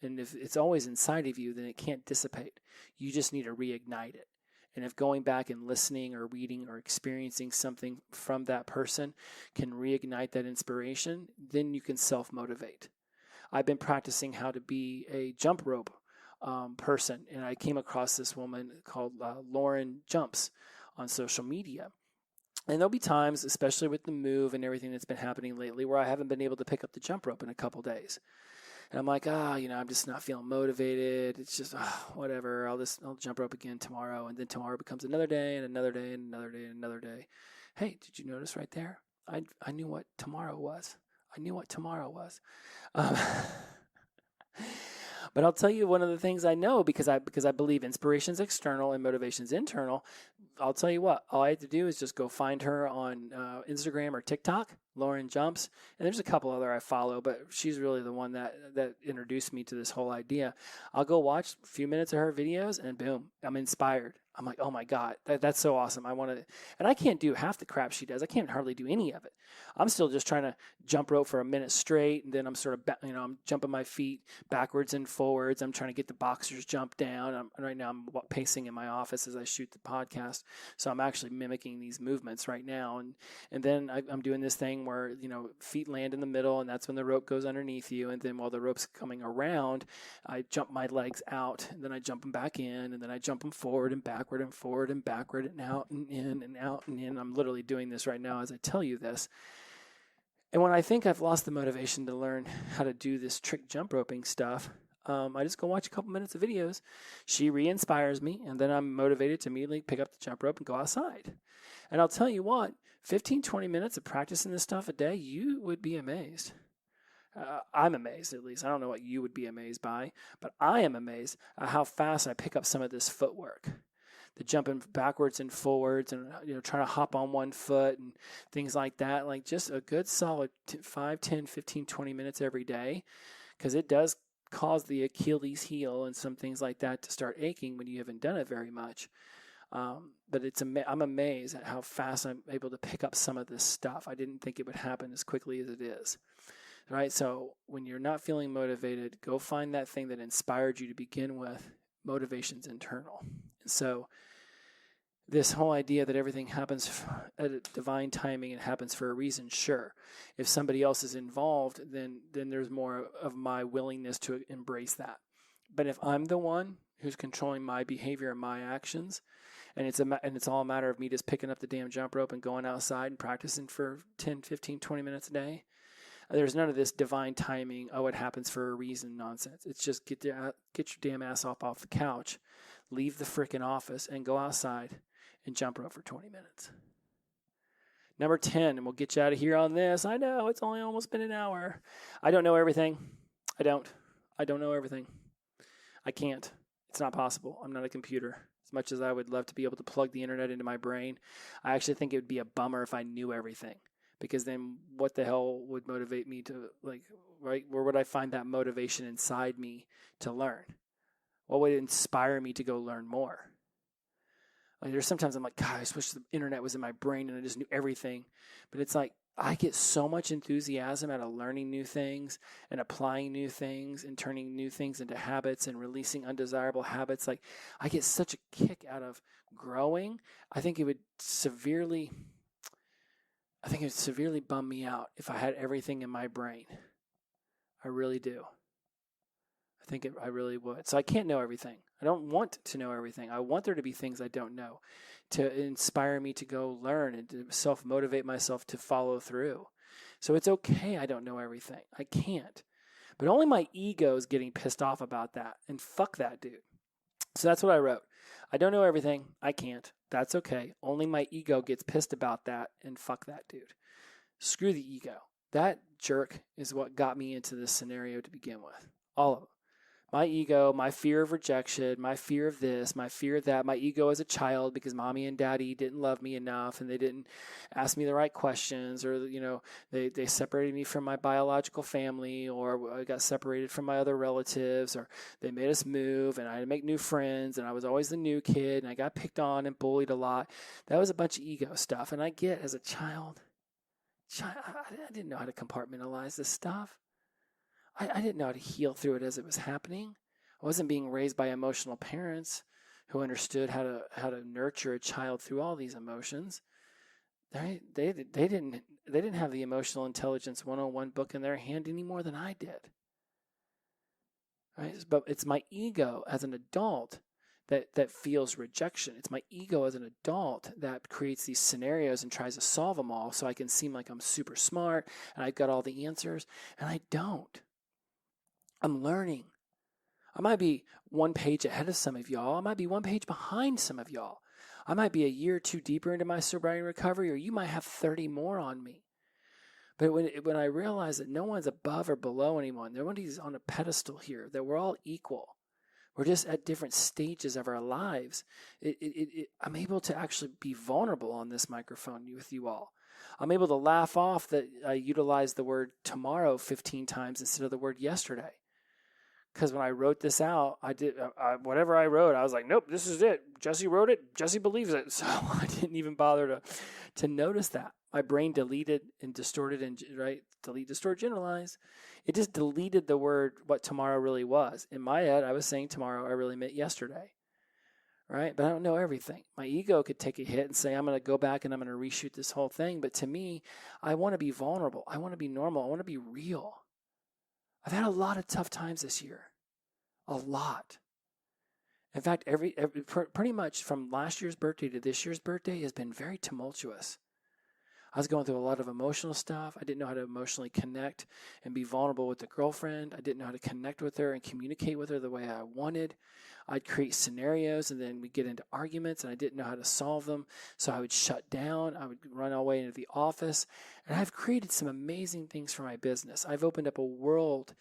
And if it's always inside of you, then it can't dissipate. You just need to reignite it. And if going back and listening or reading or experiencing something from that person can reignite that inspiration, then you can self-motivate. I've been practicing how to be a jump rope person, and I came across this woman called Lauren Jumps on social media. And there'll be times, especially with the move and everything that's been happening lately, where I haven't been able to pick up the jump rope in a couple days. And I'm like, I'm just not feeling motivated. It's just, whatever. I'll jump rope again tomorrow. And then tomorrow becomes another day and another day and another day and another day. Hey, did you notice right there? I knew what tomorrow was. But I'll tell you one of the things I know because I believe inspiration's external and motivation's internal. I'll tell you what, all I have to do is just go find her on Instagram or TikTok, Lauren Jumps. And there's a couple other I follow, but she's really the one that introduced me to this whole idea. I'll go watch a few minutes of her videos and boom, I'm inspired. I'm like, oh my God, that's so awesome. I want to, and I can't do half the crap she does. I can't hardly do any of it. I'm still just trying to jump rope for a minute straight. And then I'm sort of, I'm jumping my feet backwards and forwards. I'm trying to get the boxer's jump down. Right now I'm pacing in my office as I shoot the podcast. So I'm actually mimicking these movements right now. And then I'm doing this thing where, feet land in the middle and that's when the rope goes underneath you. And then while the rope's coming around, I jump my legs out and then I jump them back in and then I jump them forward and backward and forward and backward and out and in and out and in. I'm literally doing this right now as I tell you this. And when I think I've lost the motivation to learn how to do this trick jump roping stuff, I just go watch a couple minutes of videos. She re-inspires me, and then I'm motivated to immediately pick up the jump rope and go outside. And I'll tell you what, 15, 20 minutes of practicing this stuff a day, you would be amazed. I'm amazed, at least. I don't know what you would be amazed by, but I am amazed at how fast I pick up some of this footwork. The jumping backwards and forwards and, trying to hop on one foot and things like that. Like just a good solid 5, 10, 15, 20 minutes every day, because it does cause the Achilles heel and some things like that to start aching when you haven't done it very much. But I'm amazed at how fast I'm able to pick up some of this stuff. I didn't think it would happen as quickly as it is. Right? So when you're not feeling motivated, go find that thing that inspired you to begin with. Motivation's internal. And so this whole idea that everything happens at a divine timing and happens for a reason, sure. If somebody else is involved, then there's more of my willingness to embrace that. But if I'm the one who's controlling my behavior and my actions, and it's all a matter of me just picking up the damn jump rope and going outside and practicing for 10, 15, 20 minutes a day, there's none of this divine timing, it happens for a reason nonsense. It's just get your damn ass off the couch, leave the frickin' office, and go outside and jump rope for 20 minutes. Number 10, and we'll get you out of here on this. I know, it's only almost been an hour. I don't know everything. I don't know everything. I can't. It's not possible. I'm not a computer. As much as I would love to be able to plug the internet into my brain, I actually think it would be a bummer if I knew everything. Because then what the hell would motivate me to, right? Where would I find that motivation inside me to learn? What would inspire me to go learn more? There's sometimes I'm like, God, I just wish the internet was in my brain and I just knew everything. But it's like, I get so much enthusiasm out of learning new things and applying new things and turning new things into habits and releasing undesirable habits. Like, I get such a kick out of growing. I think it would severely bum me out if I had everything in my brain. I really do. I really would. So I can't know everything. I don't want to know everything. I want there to be things I don't know to inspire me to go learn and to self-motivate myself to follow through. So it's okay I don't know everything. I can't. But only my ego is getting pissed off about that. And fuck that dude. So that's what I wrote. I don't know everything. I can't. That's okay. Only my ego gets pissed about that, and fuck that dude. Screw the ego. That jerk is what got me into this scenario to begin with. All of them. My ego, my fear of rejection, my fear of this, my fear of that, my ego as a child because mommy and daddy didn't love me enough and they didn't ask me the right questions, or, they separated me from my biological family, or I got separated from my other relatives, or they made us move and I had to make new friends and I was always the new kid and I got picked on and bullied a lot. That was a bunch of ego stuff. And I get as a child, I didn't know how to compartmentalize this stuff. I didn't know how to heal through it as it was happening. I wasn't being raised by emotional parents who understood how to nurture a child through all these emotions. They didn't have the Emotional Intelligence 101 book in their hand any more than I did. Right? But it's my ego as an adult that feels rejection. It's my ego as an adult that creates these scenarios and tries to solve them all so I can seem like I'm super smart and I've got all the answers, and I don't. I'm learning. I might be one page ahead of some of y'all. I might be one page behind some of y'all. I might be a year or two deeper into my sobriety recovery, or you might have 30 more on me. But when I realize that no one's above or below anyone, nobody's on a pedestal here, that we're all equal. We're just at different stages of our lives. I'm able to actually be vulnerable on this microphone with you all. I'm able to laugh off that I utilized the word tomorrow 15 times instead of the word yesterday. Because when I wrote this out, whatever I wrote, I was like, nope, this is it. Jesse wrote it. Jesse believes it. So I didn't even bother to notice that. My brain deleted and distorted and, delete, distort, generalize. It just deleted the word what tomorrow really was. In my head, I was saying tomorrow, I really meant yesterday. Right? But I don't know everything. My ego could take a hit and say, I'm going to go back and I'm going to reshoot this whole thing. But to me, I want to be vulnerable. I want to be normal. I want to be real. I've had a lot of tough times this year. A lot. In fact, pretty much from last year's birthday to this year's birthday has been very tumultuous. I was going through a lot of emotional stuff. I didn't know how to emotionally connect and be vulnerable with the girlfriend. I didn't know how to connect with her and communicate with her the way I wanted. I'd create scenarios and then we'd get into arguments and I didn't know how to solve them. So I would shut down. I would run all the way into the office. And I've created some amazing things for my business. I've opened up a world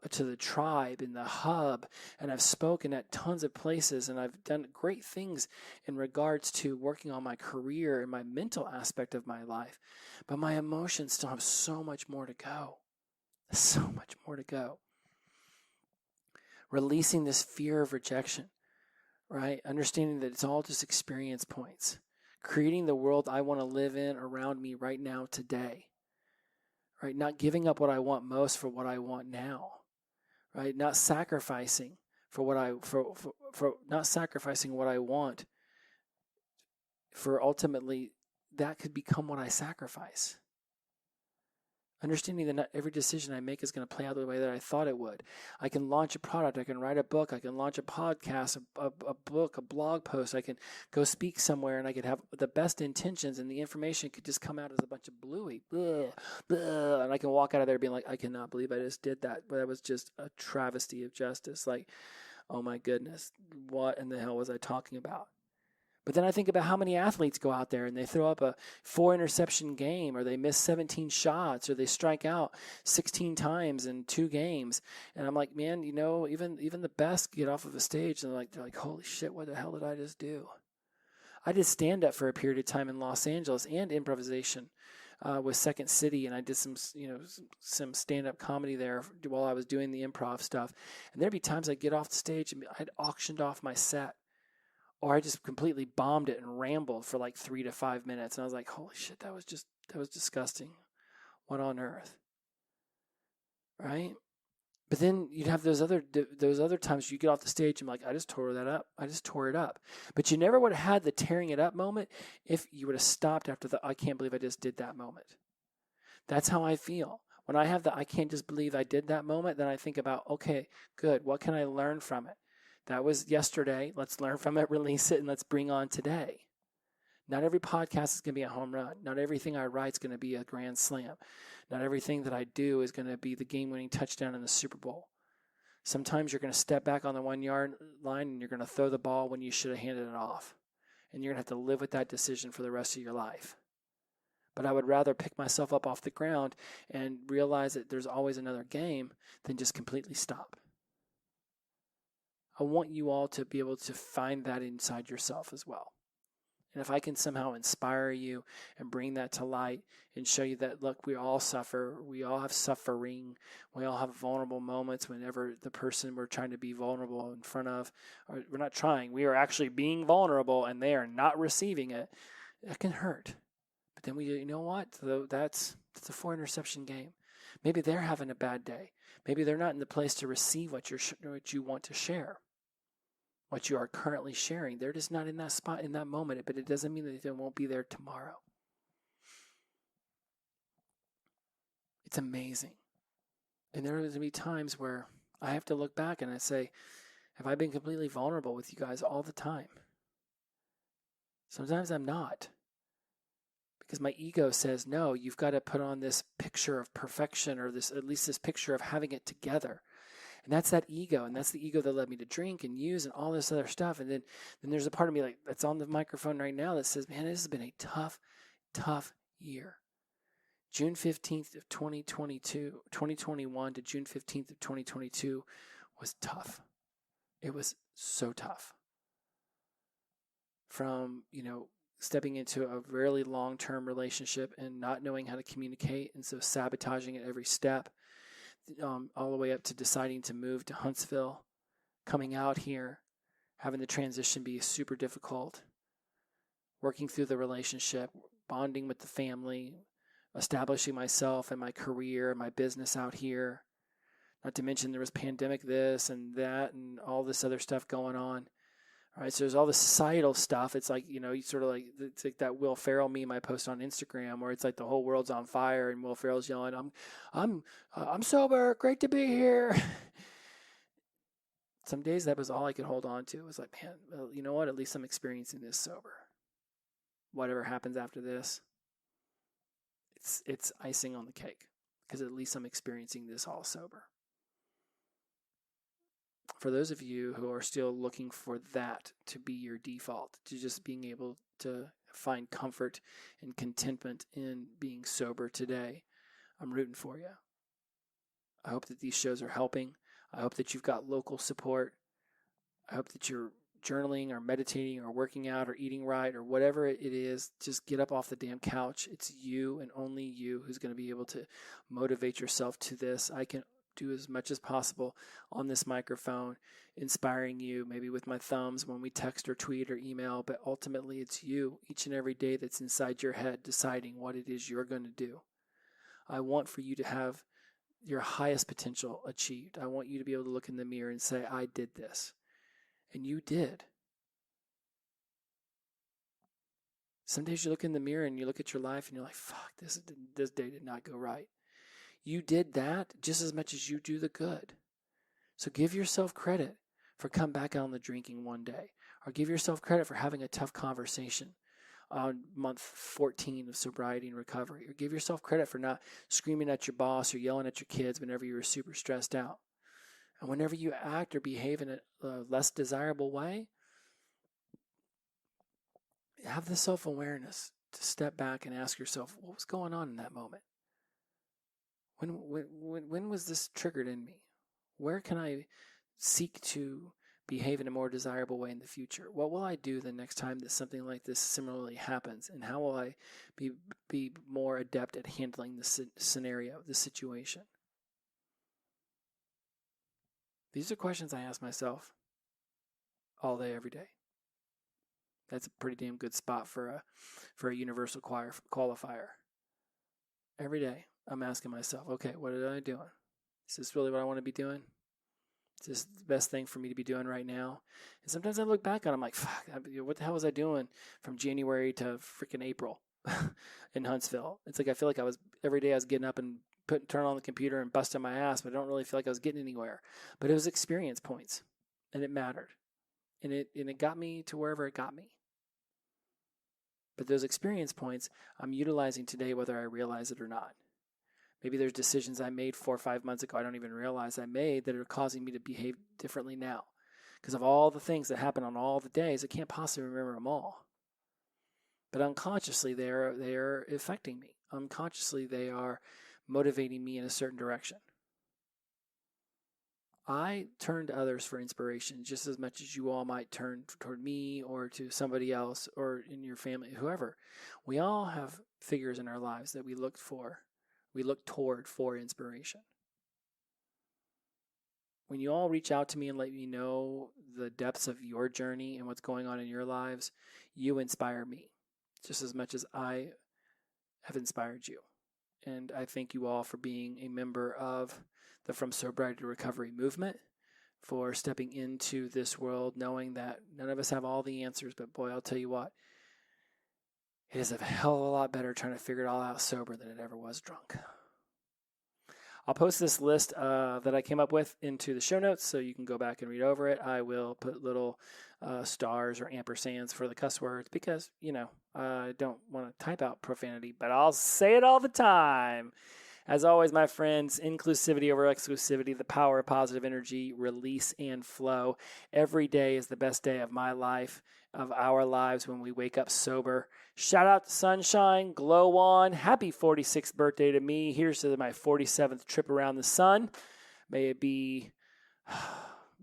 to the tribe in the hub, and I've spoken at tons of places, and I've done great things in regards to working on my career and my mental aspect of my life. But my emotions still have so much more to go. So much more to go. Releasing this fear of rejection, right? Understanding that it's all just experience points. Creating the world I want to live in around me right now, today. Right? Not giving up what I want most for what I want now. Right? Not sacrificing not sacrificing what I want for ultimately that could become what I sacrifice. Understanding that not every decision I make is going to play out the way that I thought it would. I can launch a product. I can write a book. I can launch a podcast, a book, a blog post. I can go speak somewhere, and I could have the best intentions, and the information could just come out as a bunch of bluey. Blah, blah, and I can walk out of there being like, I cannot believe I just did that. But that was just a travesty of justice. Like, oh my goodness, what in the hell was I talking about? But then I think about how many athletes go out there and they throw up a 4-interception game, or they miss 17 shots, or they strike out 16 times in 2 games. And I'm like, man, even the best get off of a stage and they're like, holy shit, what the hell did I just do? I did stand up for a period of time in Los Angeles and improvisation with Second City, and I did some stand up comedy there while I was doing the improv stuff. And there'd be times I'd get off the stage and I'd auctioned off my set. Or I just completely bombed it and rambled for like 3 to 5 minutes. And I was like, holy shit, that was disgusting. What on earth? Right? But then you'd have those other times you get off the stage and like, I just tore that up. I just tore it up. But you never would have had the tearing it up moment if you would have stopped after I can't believe I just did that moment. That's how I feel. When I have the I can't just believe I did that moment, then I think about, okay, good. What can I learn from it? That was yesterday. Let's learn from it, release it, and let's bring on today. Not every podcast is going to be a home run. Not everything I write is going to be a grand slam. Not everything that I do is going to be the game-winning touchdown in the Super Bowl. Sometimes you're going to step back on the 1-yard line and you're going to throw the ball when you should have handed it off. And you're going to have to live with that decision for the rest of your life. But I would rather pick myself up off the ground and realize that there's always another game than just completely stop. I want you all to be able to find that inside yourself as well. And if I can somehow inspire you and bring that to light and show you that, look, we all suffer, we all have suffering, we all have vulnerable moments whenever the person we're trying to be vulnerable in front of, or we're not trying, we are actually being vulnerable and they are not receiving it, that can hurt. But then you know what? That's a 4-interception game. Maybe they're having a bad day. Maybe they're not in the place to receive what you want to share. What you are currently sharing. They're just not in that spot in that moment, but it doesn't mean that they won't be there tomorrow. It's amazing. And there are going to be times where I have to look back and I say, have I been completely vulnerable with you guys all the time? Sometimes I'm not. Because my ego says, no, you've got to put on this picture of perfection, or this, at least this picture of having it together. And that's that ego, and that's the ego that led me to drink and use and all this other stuff. And then there's a part of me like that's on the microphone right now that says, man, this has been a tough, tough year. June 15th of 2021 to June 15th of 2022 was tough. It was so tough. From, stepping into a really long-term relationship and not knowing how to communicate, and so sabotaging at every step, all the way up to deciding to move to Huntsville, coming out here, having the transition be super difficult, working through the relationship, bonding with the family, establishing myself and my career and my business out here. Not to mention there was pandemic this and that and all this other stuff going on. All right, so there's all the societal stuff. It's like, it's like that Will Ferrell meme I post on Instagram where it's like the whole world's on fire and Will Ferrell's yelling, I'm sober, great to be here. Some days that was all I could hold on to. It was like, man, well, you know what? At least I'm experiencing this sober. Whatever happens after this, it's icing on the cake, because at least I'm experiencing this all sober. For those of you who are still looking for that to be your default, to just being able to find comfort and contentment in being sober today, I'm rooting for you. I hope that these shows are helping. I hope that you've got local support. I hope that you're journaling or meditating or working out or eating right or whatever it is. Just get up off the damn couch. It's you and only you who's going to be able to motivate yourself to this. I can do as much as possible on this microphone, inspiring you, maybe with my thumbs when we text or tweet or email, but ultimately it's you each and every day that's inside your head deciding what it is you're going to do. I want for you to have your highest potential achieved. I want you to be able to look in the mirror and say, I did this. And you did. Some days you look in the mirror and you look at your life and you're like, fuck, this day did not go right. You did that just as much as you do the good. So give yourself credit for coming back on the drinking one day, or give yourself credit for having a tough conversation on month 14 of sobriety and recovery, or give yourself credit for not screaming at your boss or yelling at your kids whenever you were super stressed out. And whenever you act or behave in a less desirable way, have the self-awareness to step back and ask yourself, what was going on in that moment? When was this triggered in me? Where can I seek to behave in a more desirable way in the future? What will I do the next time that something like this similarly happens? And how will I be more adept at handling the scenario, the situation? These are questions I ask myself all day, every day. That's a pretty damn good spot for a universal qualifier. Every day, I'm asking myself, okay, what am I doing? Is this really what I want to be doing? Is this the best thing for me to be doing right now? And sometimes I look back on it, I'm like, fuck, what the hell was I doing from January to freaking April in Huntsville? It's like I feel like every day I was getting up and turn on the computer and busting my ass, but I don't really feel like I was getting anywhere. But it was experience points, and it mattered. And it got me to wherever it got me. But those experience points I'm utilizing today whether I realize it or not. Maybe there's decisions I made 4 or 5 months ago I don't even realize I made that are causing me to behave differently now. Because of all the things that happen on all the days, I can't possibly remember them all. But unconsciously, they are affecting me. Unconsciously, they are motivating me in a certain direction. I turn to others for inspiration just as much as you all might turn toward me or to somebody else or in your family, whoever. We all have figures in our lives that we look toward for inspiration. When you all reach out to me and let me know the depths of your journey and what's going on in your lives, you inspire me just as much as I have inspired you. And I thank you all for being a member of the From Sobriety to Recovery movement, for stepping into this world knowing that none of us have all the answers, but boy, I'll tell you what, it is a hell of a lot better trying to figure it all out sober than it ever was drunk. I'll post this list that I came up with into the show notes so you can go back and read over it. I will put little stars or ampersands for the cuss words because, I don't want to type out profanity, but I'll say it all the time. As always, my friends, inclusivity over exclusivity, the power of positive energy, release and flow. Every day is the best day of my life, of our lives when we wake up sober. Shout out to Sunshine, glow on. Happy 46th birthday to me. Here's to my 47th trip around the sun. May it be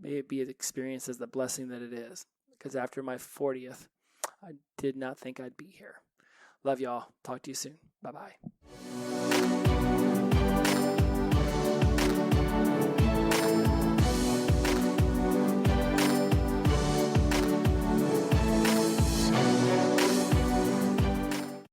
experienced as the blessing that it is. Because after my 40th, I did not think I'd be here. Love y'all. Talk to you soon. Bye-bye.